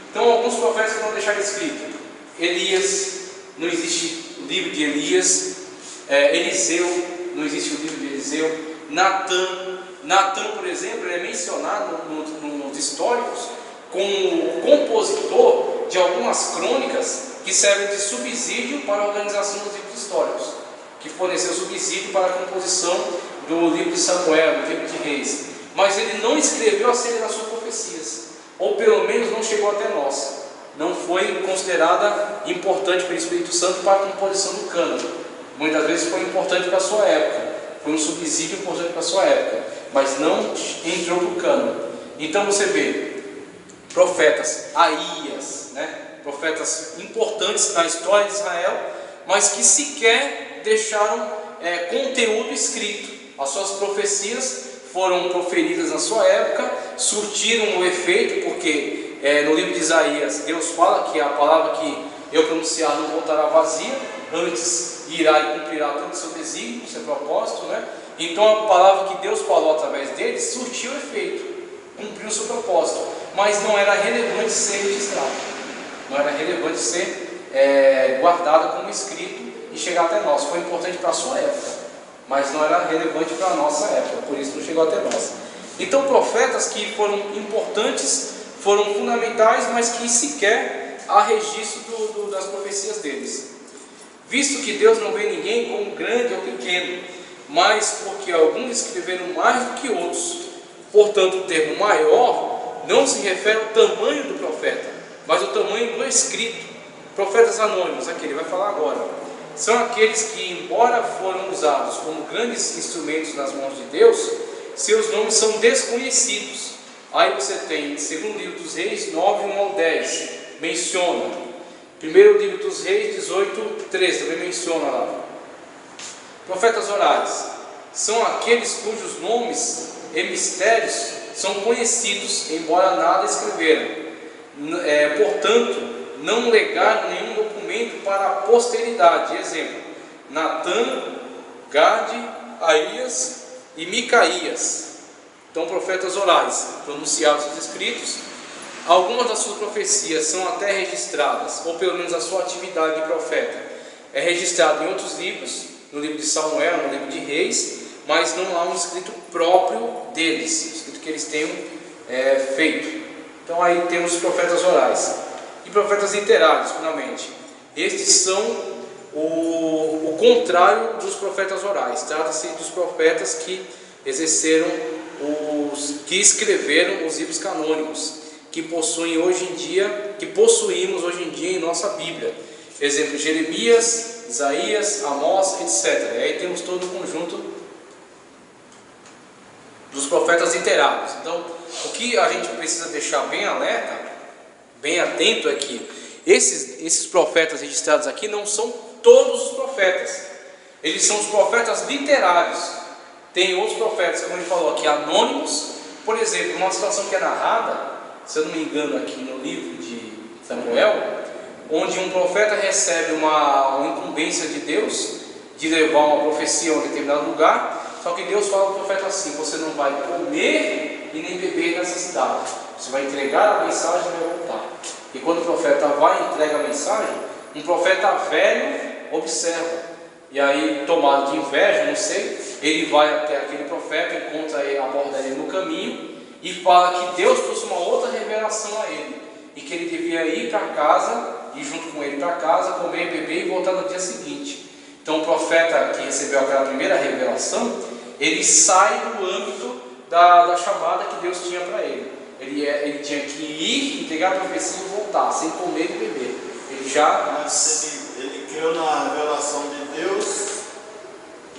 Speaker 1: Então, alguns profetas que não deixaram escrito: Elias, não existe o livro de Elias. Eliseu, não existe o livro de Eliseu. Natan, por exemplo, ele é mencionado nos históricos como compositor de algumas crônicas que servem de subsídio para a organização dos livros históricos, que forneceu subsídio para a composição do livro de Samuel, do livro de Reis. Mas ele não escreveu acerca das suas profecias, ou pelo menos não chegou até nós. Não foi considerada importante pelo Espírito Santo para a composição do cânone. Muitas vezes foi importante para a sua época, foi um subsídio importante para a sua época, mas não entrou para o cânone. Então você vê profetas, Aías, profetas importantes na história de Israel, mas que sequer deixaram conteúdo escrito. As suas profecias foram proferidas na sua época, surtiram o efeito, porque no livro de Isaías Deus fala que a palavra que eu pronunciar não voltará vazia, antes irá e cumprirá todo o seu desígnio, o seu propósito, Então a palavra que Deus falou através deles surtiu efeito, cumpriu o seu propósito, mas não era relevante ser registrado, não era relevante ser guardado como escrito e chegar até nós. Foi importante para a sua época, mas não era relevante para a nossa época, por isso não chegou até nós. Então profetas que foram importantes, foram fundamentais, mas que sequer há registro das profecias deles. Visto que Deus não vê ninguém como grande ou pequeno, mas porque alguns escreveram mais do que outros. Portanto, o termo maior não se refere ao tamanho do profeta, mas ao tamanho do escrito. Profetas anônimos, aqui ele vai falar agora, são aqueles que, embora foram usados como grandes instrumentos nas mãos de Deus, seus nomes são desconhecidos, Aí você tem, segundo livro dos Reis, 9, 1 ao 10, menciona. Primeiro livro dos Reis, 18, 13, também menciona lá. Profetas orais são aqueles cujos nomes e mistérios são conhecidos, embora nada escreveram. Portanto, não legaram nenhum documento para a posteridade. Exemplo: Natã, Gade, Aías e Micaías. Então, profetas orais pronunciaram seus escritos. Algumas das suas profecias são até registradas, ou pelo menos a sua atividade de profeta é registrada em outros livros, no livro de Samuel, no livro de Reis, mas não há um escrito próprio deles, escrito que eles tenham feito. Então aí temos os profetas orais e profetas literários, finalmente. Estes são o contrário dos profetas orais. Trata-se dos profetas que exerceram que escreveram os livros canônicos, que possuímos hoje em dia em nossa Bíblia. Exemplo: Jeremias, Isaías, Amós, etc. E aí temos todo o conjunto dos profetas literários. Então, o que a gente precisa deixar bem alerta, bem atento, é que esses profetas registrados aqui não são todos os profetas. Eles são os profetas literários. Tem outros profetas, como ele falou aqui, anônimos. Por exemplo, uma situação que é narrada, se eu não me engano, aqui no livro de Samuel, onde um profeta recebe uma incumbência de Deus de levar uma profecia a um determinado lugar. Só que Deus fala ao profeta assim: você não vai comer e nem beber nessa cidade, você vai entregar a mensagem e vai voltar. E quando o profeta vai e entrega a mensagem, um profeta velho observa, e aí, tomado de inveja, não sei, ele vai até aquele profeta, encontra ele, aborda ele no caminho e fala que Deus trouxe uma outra revelação a ele, e que ele devia ir para casa, ir junto com ele para casa, comer, beber e voltar no dia seguinte. Então o profeta que recebeu aquela primeira revelação, ele sai do âmbito da chamada que Deus tinha para ele. Ele tinha que ir, entregar a profecia e voltar, sem comer e beber.
Speaker 2: Ele creu na revelação de Deus.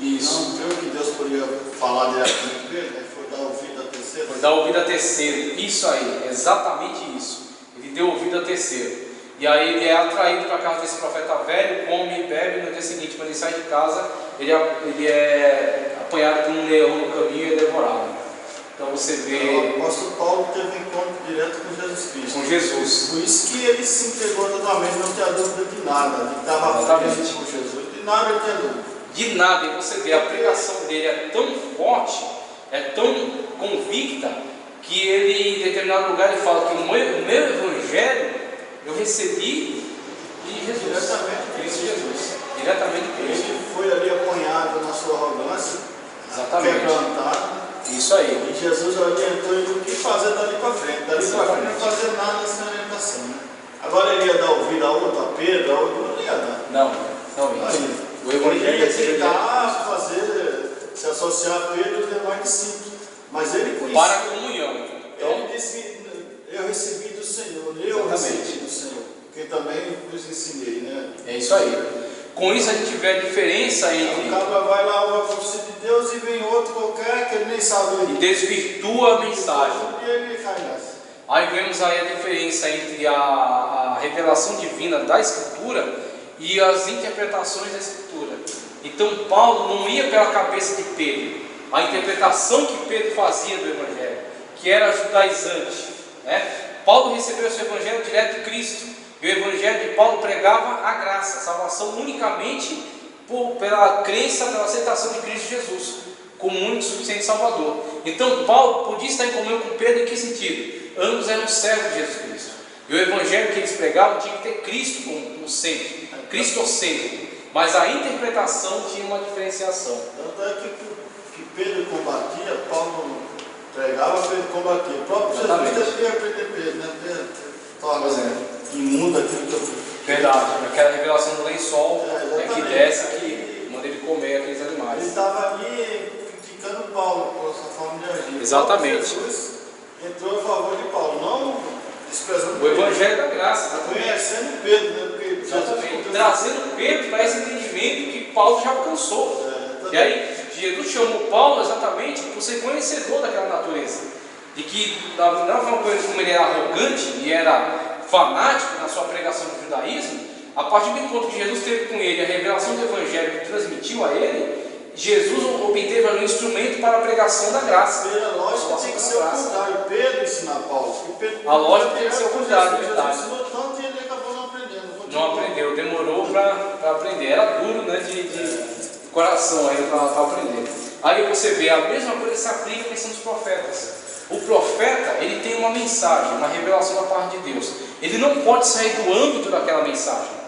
Speaker 2: Isso. Não creu que Deus podia falar diretamente com ele, né? Foi dar ouvido a terceiro.
Speaker 1: Foi dar ouvido a terceiro, isso aí, exatamente isso. Ele deu ouvido a terceiro. E aí ele é atraído para a casa desse profeta velho, come e bebe, e no dia seguinte, quando ele sai de casa, ele é apanhado por um leão no caminho e é devorado. Então você vê...
Speaker 2: O apóstolo Paulo teve um encontro direto com Jesus Cristo.
Speaker 1: Com Jesus.
Speaker 2: Por isso que ele se entregou totalmente, não tinha dúvida de nada. Ele estava presente com Jesus, de nada ele tinha dúvida.
Speaker 1: De nada, e você vê, a pregação dele é tão forte, é tão convicta, que ele, em determinado lugar, ele fala que o meu evangelho eu recebi de Jesus,
Speaker 2: diretamente
Speaker 1: Cristo Jesus, diretamente de Cristo.
Speaker 2: Ele foi ali apanhado na sua arrogância,
Speaker 1: exatamente,
Speaker 2: quebrantado.
Speaker 1: Isso aí.
Speaker 2: E Jesus orientou ele o que fazer dali para frente. Dali para frente não fazer nada sem orientação. Né? Agora ele ia dar ouvido a outro, a Pedro, a outro, não ia dar.
Speaker 1: Não ia. O
Speaker 2: Evangelho ele ia tentar se associar a Pedro e levar discípulos. Mas ele conhecia.
Speaker 1: Para a comunhão. Então,
Speaker 2: ele disse: eu recebi do Senhor, eu recebi do Senhor. Que também vos ensinei, né?
Speaker 1: É isso aí. Com isso a gente vê a diferença entre...
Speaker 2: O cara vai lá, ouve a profecia de Deus e vem outro qualquer que ele nem sabe.
Speaker 1: E desvirtua a mensagem.
Speaker 2: E ele cai nessa.
Speaker 1: Aí vemos aí a diferença entre a revelação divina da Escritura e as interpretações da Escritura. Então Paulo não ia pela cabeça de Pedro. A interpretação que Pedro fazia do Evangelho, que era judaizante, né? Paulo recebeu esse Evangelho direto de Cristo. E o Evangelho de Paulo pregava a graça, a salvação unicamente pela crença, pela aceitação de Cristo Jesus como único e suficiente Salvador. Então Paulo podia estar em comunhão com Pedro em que sentido? Ambos eram servos de Jesus Cristo. E o Evangelho que eles pregavam tinha que ter Cristo como centro, cristocêntrico. Mas a interpretação tinha uma diferenciação.
Speaker 2: Tanto é que Pedro combatia, Paulo pregava, Pedro combatia. O próprio Jesus teve que aprender Pedro, né?
Speaker 1: Pois é.
Speaker 2: Imunda aquilo que eu fiz.
Speaker 1: Verdade, aquela revelação do lençol que desce, que manda ele comer aqueles animais.
Speaker 2: Ele estava ali criticando Paulo por sua forma de agir.
Speaker 1: Exatamente.
Speaker 2: Jesus entrou a favor de Paulo, não desprezando
Speaker 1: o Evangelho da graça.
Speaker 2: Conhecendo Pedro, né? Porque
Speaker 1: exatamente. Trazendo Pedro para esse entendimento que Paulo já alcançou. E aí, Jesus chamou Paulo exatamente por ser conhecedor daquela natureza. de que da mesma coisa como ele era arrogante e era fanático na sua pregação do judaísmo, a partir do encontro que Jesus teve com ele, a revelação do Evangelho que transmitiu a ele, Jesus obteve um instrumento para a pregação da graça.
Speaker 2: A lógica tem que ser o contrário. Pedro ensinar Paulo.
Speaker 1: A lógica tem que ser o contrário, verdade.
Speaker 2: Jesus ensinou tanto e ele acabou não aprendendo.
Speaker 1: Não aprendeu, demorou para aprender. Era duro, né, de coração aí para aprender. Aí você vê, a mesma coisa se aplica à questão dos profetas. O profeta, ele tem uma mensagem, uma revelação da parte de Deus. Ele não pode sair do âmbito daquela mensagem.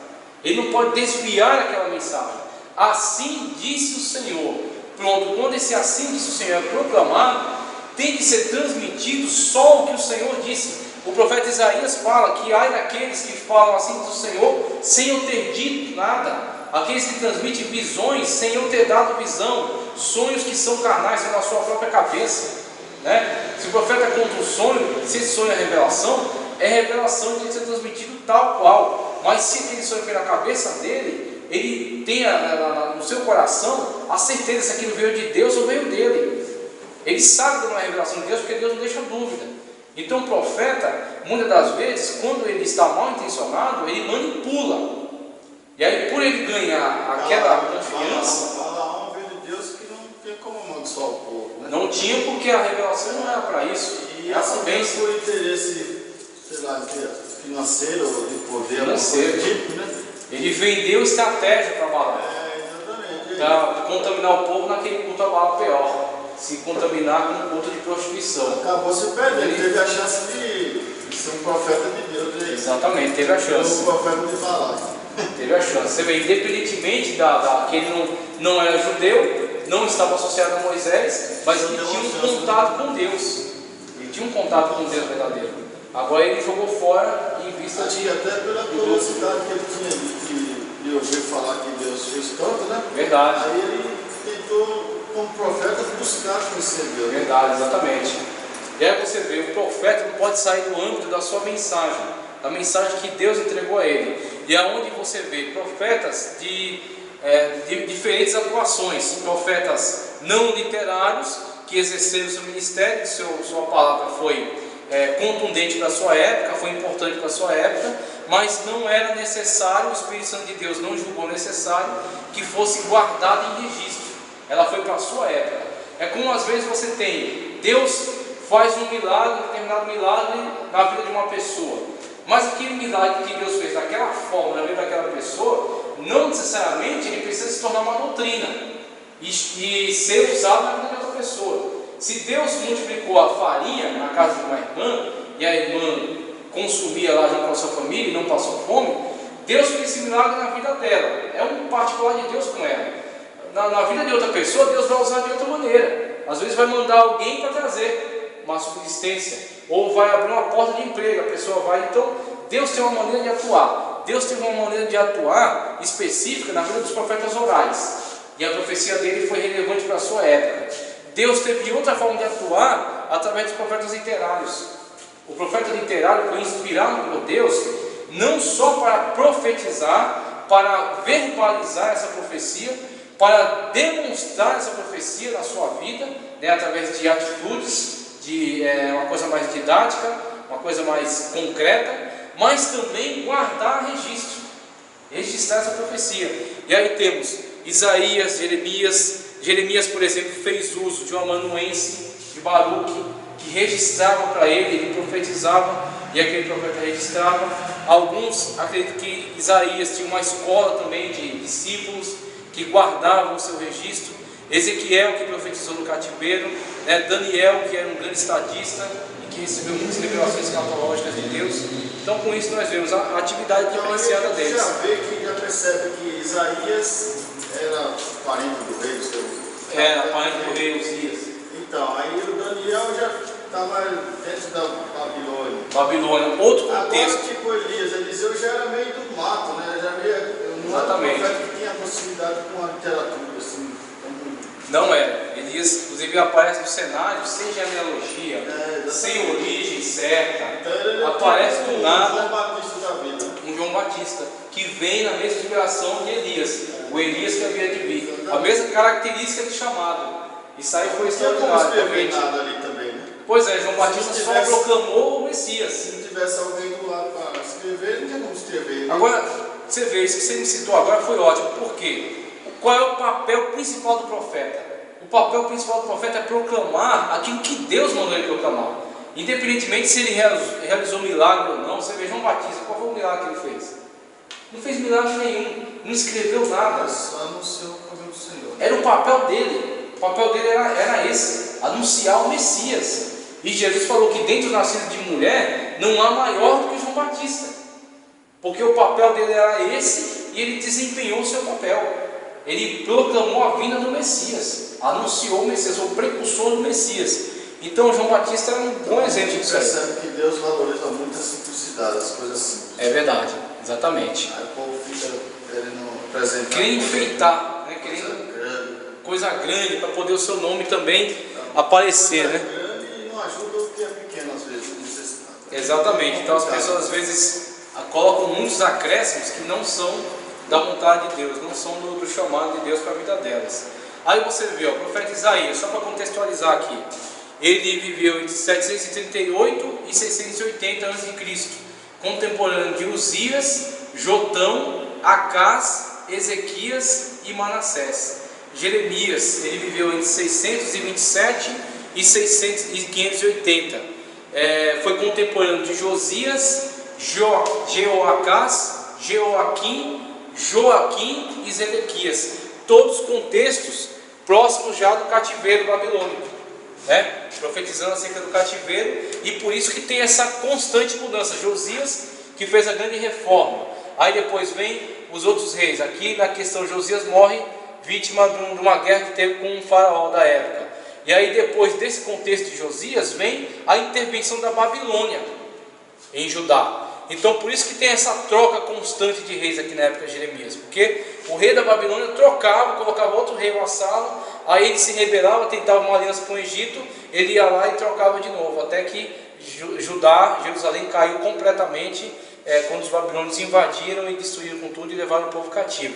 Speaker 1: Ele não pode desviar aquela mensagem. Assim disse o Senhor. Pronto, quando esse assim disse o Senhor é proclamado, tem que ser transmitido só o que o Senhor disse. O profeta Isaías fala que ai daqueles que falam assim diz o Senhor, sem eu ter dito nada. Aqueles que transmitem visões sem eu ter dado visão, sonhos que são carnais, são na sua própria cabeça. Né? Se o profeta conta um sonho, se esse sonho é revelação e tem que ser transmitido tal qual. Mas se aquele sonho foi na cabeça dele, ele tem no seu coração a certeza se aquilo veio de Deus ou veio dele. Ele sabe que não é revelação de Deus, porque Deus não deixa dúvida. Então o profeta, muitas das vezes, quando ele está mal intencionado, ele manipula. E aí, por ele ganhar aquela confiança,
Speaker 2: Balaão veio de Deus que não tem como amaldiçoar o povo, né?
Speaker 1: Não tinha, porque a revelação não era para isso.
Speaker 2: E essa bênção foi interesse, sei lá, financeiro, de poder,
Speaker 1: financeiro.
Speaker 2: Tipo, né?
Speaker 1: Ele vendeu estratégia para Balaão.
Speaker 2: Exatamente.
Speaker 1: Para contaminar o povo naquele culto a Baal Peor. Se contaminar com um culto de prostituição.
Speaker 2: Acabou se perdendo. Ele teve a chance de ser um profeta de Deus. Né?
Speaker 1: Exatamente, teve a chance.
Speaker 2: Um profeta de Balaão.
Speaker 1: Teve a chance. Você vê, independentemente que ele não era judeu, não estava associado a Moisés, mas ele tinha um contato com Deus. Ele tinha um contato com Deus verdadeiro. Agora ele jogou fora em vista
Speaker 2: Acho
Speaker 1: de.
Speaker 2: que até pela curiosidade que ele tinha de ouvir falar que Deus fez tanto, né?
Speaker 1: Verdade.
Speaker 2: Aí ele tentou, como profeta, buscar conhecer Deus.
Speaker 1: Verdade, exatamente. E aí você vê, o profeta não pode sair do âmbito da sua mensagem, da mensagem que Deus entregou a ele. E aonde você vê profetas de diferentes atuações, profetas não literários que exerceram seu ministério, sua palavra foi contundente para a sua época, foi importante para a sua época, mas não era necessário, o Espírito Santo de Deus não julgou necessário que fosse guardado em registro. Ela foi para a sua época. É como às vezes você tem, Deus faz um milagre, um determinado milagre na vida de uma pessoa, mas aquele milagre que Deus fez daquela forma na vida daquela pessoa, não necessariamente ele precisa se tornar uma doutrina e ser usado na vida de outra pessoa. Se Deus multiplicou a farinha na casa de uma irmã e a irmã consumia lá junto com a sua família e não passou fome, Deus fez esse milagre na vida dela. É um particular de Deus com ela. Na vida de outra pessoa, Deus vai usar de outra maneira. Às vezes vai mandar alguém para trazer uma subsistência, ou vai abrir uma porta de emprego, a pessoa vai. Então, Deus tem uma maneira de atuar. Deus teve uma maneira de atuar específica na vida dos profetas orais. E a profecia dele foi relevante para a sua época. Deus teve outra forma de atuar através dos profetas literários. O profeta literário foi inspirado por Deus não só para profetizar, para verbalizar essa profecia, para demonstrar essa profecia na sua vida, né, através de atitudes, de uma coisa mais didática, uma coisa mais concreta, mas também guardar registro, registrar essa profecia. E aí temos Isaías, Jeremias, por exemplo, fez uso de um amanuense, de Baruque, que registrava para ele profetizava, e aquele profeta registrava. Alguns acreditam que Isaías tinha uma escola também de discípulos, que guardavam o seu registro. Ezequiel, que profetizou no cativeiro, né? Daniel, que era um grande estadista, e que recebeu muitas revelações escatológicas de Deus. Então, com isso nós vemos a atividade diferenciada deles.
Speaker 2: Já percebe que Isaías era parente do rei do seu...
Speaker 1: Era parente do rei Uzias.
Speaker 2: Então, aí o Daniel já estava dentro da Babilônia.
Speaker 1: Babilônia, outro contexto.
Speaker 2: Agora, tipo Eliseu já era meio do mato, né? Já havia, não era um profeta que tinha proximidade com a literatura, assim.
Speaker 1: Não era. Elias, inclusive, aparece no cenário sem genealogia, sem origem certa.
Speaker 2: Então,
Speaker 1: aparece do nada.
Speaker 2: João Batista da vida.
Speaker 1: Um João Batista, que vem na mesma inspiração de Elias, o Elias que havia de vir, a mesma característica de chamado. Isso aí foi extraordinário.
Speaker 2: Não tinha como escrever nada ali também, né?
Speaker 1: Pois é, João Batista só proclamou o Messias.
Speaker 2: Se não tivesse alguém do lado para escrever, não tinha como escrever.
Speaker 1: Agora, você vê, isso que você me citou agora foi ótimo. Por quê? Qual é o papel principal do profeta? O papel principal do profeta é proclamar aquilo que Deus mandou ele proclamar. Independentemente se ele realizou milagre ou não. Você vê João Batista, qual foi o milagre que ele fez? Não fez milagre nenhum, não escreveu nada.
Speaker 2: Só anunciou o poder do Senhor.
Speaker 1: Era o papel dele. O papel dele era esse, anunciar o Messias. E Jesus falou que dentro do nascido de mulher não há maior do que João Batista, porque o papel dele era esse e ele desempenhou o seu papel. Ele proclamou a vinda do Messias, anunciou o Messias, o precursor do Messias. Então João Batista era um bom exemplo disso aí.
Speaker 2: Percebe que Deus valoriza muito a simplicidade, as coisas simples.
Speaker 1: É verdade, exatamente.
Speaker 2: Aí o povo fica querendo apresentar,
Speaker 1: querendo enfeitar, né? Querendo coisa grande para poder o seu nome também aparecer, né?
Speaker 2: Grande e não ajuda o que é pequeno às vezes, necessidade.
Speaker 1: Exatamente. Então as pessoas às vezes colocam muitos acréscimos que não são da vontade de Deus, não são do chamado de Deus para a vida delas. Aí você vê, o profeta Isaías, só para contextualizar aqui, ele viveu entre 738 e 680 a.C., contemporâneo de Uzias, Jotão, Acás, Ezequias e Manassés. Jeremias, ele viveu entre 627 e 580. Foi contemporâneo de Josias, Jeoacás, Joaquim e Zedequias. Todos contextos próximos já do cativeiro babilônico, né? Profetizando acerca do cativeiro, e por isso que tem essa constante mudança. Josias, que fez a grande reforma, aí depois vem os outros reis. Aqui na questão, Josias morre vítima de uma guerra que teve com um faraó da época, e aí depois desse contexto de Josias vem a intervenção da Babilônia em Judá. Então por isso que tem essa troca constante de reis aqui na época de Jeremias, porque o rei da Babilônia trocava, colocava outro rei vassalo, aí ele se rebelava, tentava uma aliança com o Egito, ele ia lá e trocava de novo, até que Judá, Jerusalém caiu completamente, quando os babilônios invadiram e destruíram com tudo e levaram o povo cativo.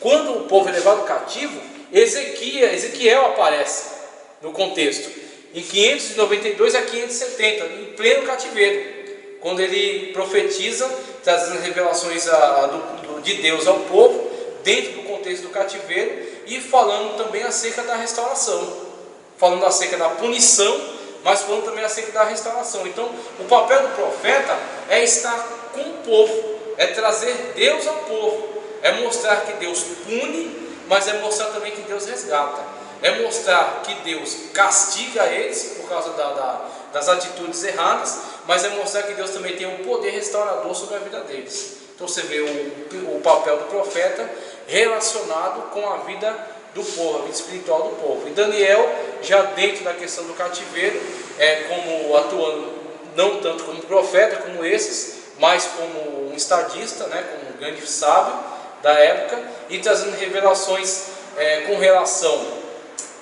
Speaker 1: Quando o povo é levado cativo, Ezequiel aparece no contexto, em 592 a 570, em pleno cativeiro, quando ele profetiza, trazendo revelações de Deus ao povo, dentro do contexto do cativeiro, e falando também acerca da restauração, falando acerca da punição, mas falando também acerca da restauração. Então o papel do profeta é estar com o povo, é trazer Deus ao povo, é mostrar que Deus pune, mas é mostrar também que Deus resgata, é mostrar que Deus castiga eles por causa das atitudes erradas, mas é mostrar que Deus também tem um poder restaurador sobre a vida deles. Então você vê o papel do profeta relacionado com a vida do povo, a vida espiritual do povo. E Daniel, já dentro da questão do cativeiro, como atuando não tanto como profeta como esses, mas como um estadista, né, como um grande sábio da época, e trazendo revelações com relação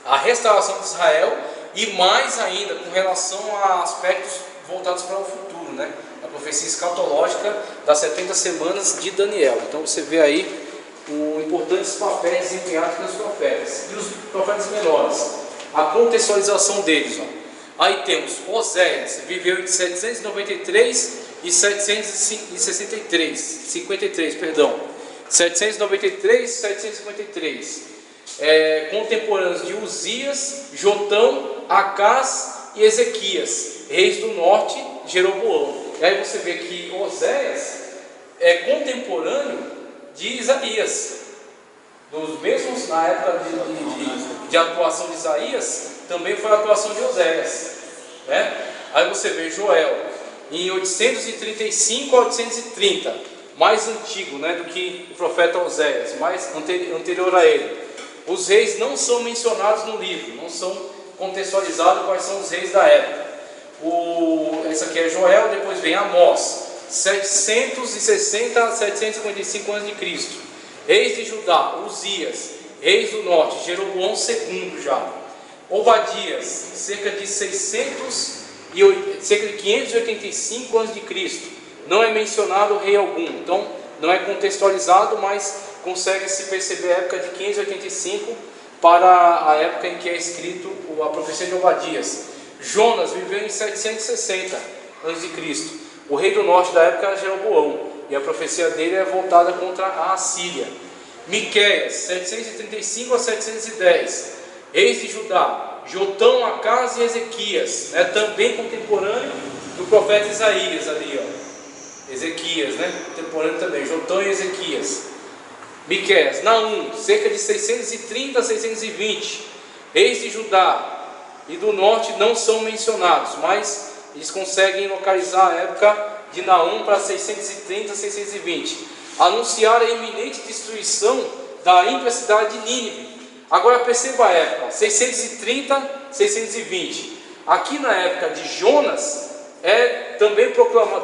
Speaker 1: à restauração de Israel, e mais ainda com relação a aspectos voltados para o futuro, né? A profecia escatológica das 70 semanas de Daniel. Então você vê aí os importantes papéis desempenhados pelos profetas. E os profetas menores, a contextualização deles. Aí temos Oséias, viveu entre 793 e 753, perdão. 793 e 753. Contemporâneos de Uzias, Jotão, Acás e Ezequias, reis do norte, Jeroboão. E aí você vê que Oséias é contemporâneo de Isaías, dos mesmos, na época de atuação de Isaías, também foi a atuação de Oséias, né? Aí você vê Joel em 835 a 830, mais antigo, né, do que o profeta Oséias, mais anterior a ele. Os reis não são mencionados no livro, não são contextualizados quais são os reis da época. Esse aqui é Joel, depois vem Amós, 760 a 755 a.C. Reis de Judá, Uzias. Reis do norte, Jeroboão II já. Obadias, cerca de 585 a.C. Não é mencionado rei algum, então não é contextualizado, mas consegue-se perceber a época de 585 para a época em que é escrito a profecia de Obadias. Jonas viveu em 760 a.C. O rei do norte da época era Jeroboão, e a profecia dele é voltada contra a Assíria. Miqueias, 735 a 710, reis de Judá, Jotão, Acás e Ezequias, né? Também contemporâneo do profeta Isaías ali, ó. Ezequias, né? Contemporâneo também, Jotão e Ezequias. Miqueias, Naum, cerca de 630 a 620, reis de Judá e do norte não são mencionados, mas eles conseguem localizar a época de Naum para 630 a 620. Anunciar a iminente destruição da ímpia cidade de Nínive. Agora perceba a época, 630 a 620. Aqui na época de Jonas, também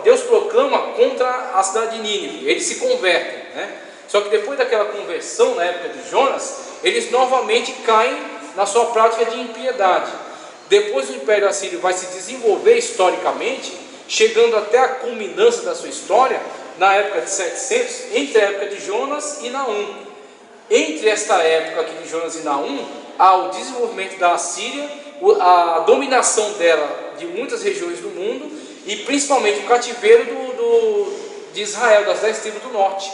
Speaker 1: Deus proclama contra a cidade de Nínive. Eles se convertem, né? Só que depois daquela conversão, na época de Jonas, eles novamente caem na sua prática de impiedade. Depois o Império Assírio vai se desenvolver historicamente, chegando até a culminância da sua história, na época de 700, entre a época de Jonas e Naum. Entre esta época aqui de Jonas e Naum, há o desenvolvimento da Assíria, a dominação dela de muitas regiões do mundo, e principalmente o cativeiro de Israel, das 10 tribos do norte.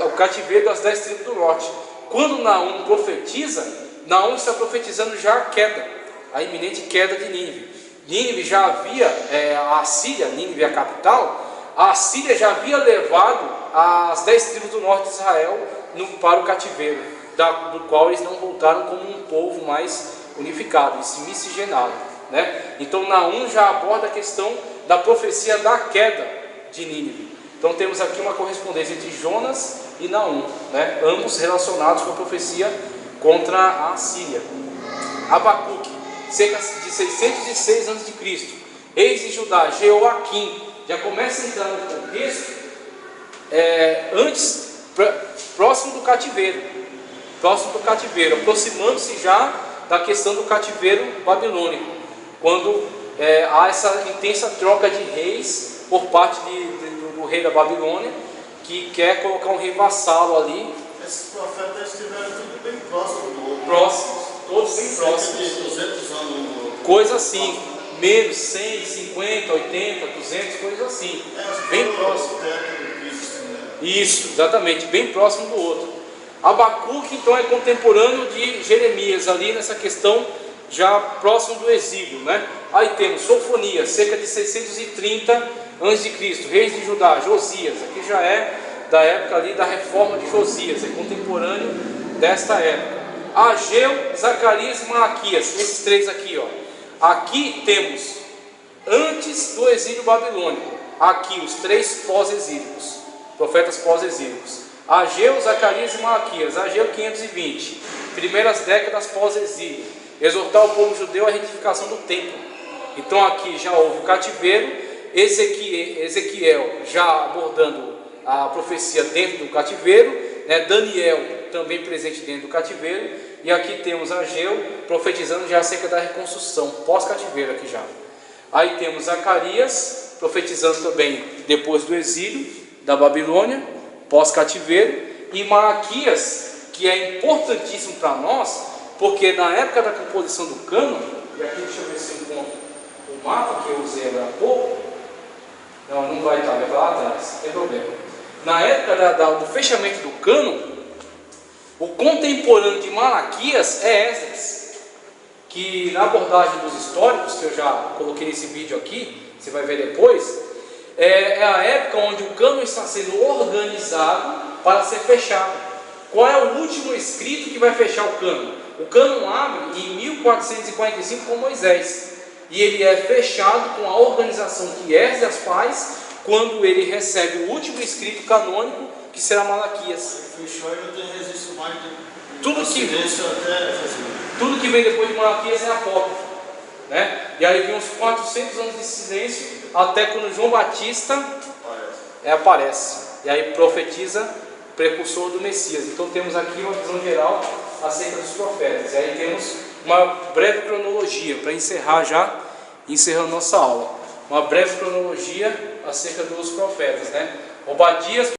Speaker 1: O cativeiro das 10 tribos do norte. Quando Naum profetiza, Naum está profetizando já a queda, a iminente queda de Nínive. Nínive já havia, a Assíria, Nínive é a capital, a Assíria já havia levado as 10 tribos do norte de Israel para o cativeiro, do qual eles não voltaram como um povo mais unificado, e se miscigenaram, né? Então Naum já aborda a questão da profecia da queda de Nínive. Então temos aqui uma correspondência entre Jonas e Naum, né? Ambos relacionados com a profecia contra a Assíria. Abacuque, cerca de 606 a.C., reis de Judá, Jeoaquim, já começa a entrar no contexto próximo do cativeiro, aproximando-se já da questão do cativeiro babilônico, quando há essa intensa troca de reis por parte do rei da Babilônia, que quer colocar um rei vassalo ali.
Speaker 2: Esses profetas estiveram tudo bem próximo do outro.
Speaker 1: Próximos, todos bem próximos.
Speaker 2: De 200 anos.
Speaker 1: Coisa assim, menos 100, 50, 80, 200, coisa assim. Bem próximo. Isso, exatamente, bem próximo do outro. Abacuque, então, é contemporâneo de Jeremias, ali nessa questão já próximo do exílio, né? Aí temos Sofonias, cerca de 630 a.C., reis de Judá, Josias, aqui já é da época ali da reforma de Josias, é contemporâneo desta época. Ageu, Zacarias e Malaquias, esses três aqui, ó. Aqui temos antes do exílio babilônico, aqui os três pós-exílicos, profetas pós-exílicos. Ageu, Zacarias e Malaquias. Ageu 520, primeiras décadas pós-exílio, exortar o povo judeu à retificação do templo. Então aqui já houve o cativeiro. Ezequiel já abordando a profecia dentro do cativeiro, né? Daniel também presente dentro do cativeiro, e aqui temos Ageu profetizando já acerca da reconstrução pós-cativeiro aqui já. Aí temos Zacarias profetizando também depois do exílio da Babilônia, pós-cativeiro, e Malaquias, que é importantíssimo para nós, porque na época da composição do cânon, e aqui deixa eu ver se eu encontro o mapa que eu usei agora há pouco. Não vai estar, vai lá atrás, não tem problema. Na época do fechamento do cânon, o contemporâneo de Malaquias é Esdras, que na abordagem dos históricos, que eu já coloquei nesse vídeo aqui, você vai ver depois, é a época onde o cânon está sendo organizado para ser fechado. Qual é o último escrito que vai fechar o cânon? O cânon abre em 1445 com Moisés, e ele é fechado com a organização que Esdras faz quando ele recebe o último escrito canônico, que será Malaquias.
Speaker 2: Fechou e não tem registro mais de
Speaker 1: tudo que vem depois de Malaquias é apócrifo, né? E aí vem uns 400 anos de silêncio, até quando João Batista aparece, e aí profetiza precursor do Messias. Então temos aqui uma visão geral acerca dos profetas, e aí temos uma breve cronologia para encerrando nossa aula, uma breve cronologia acerca dos profetas, né? Obadias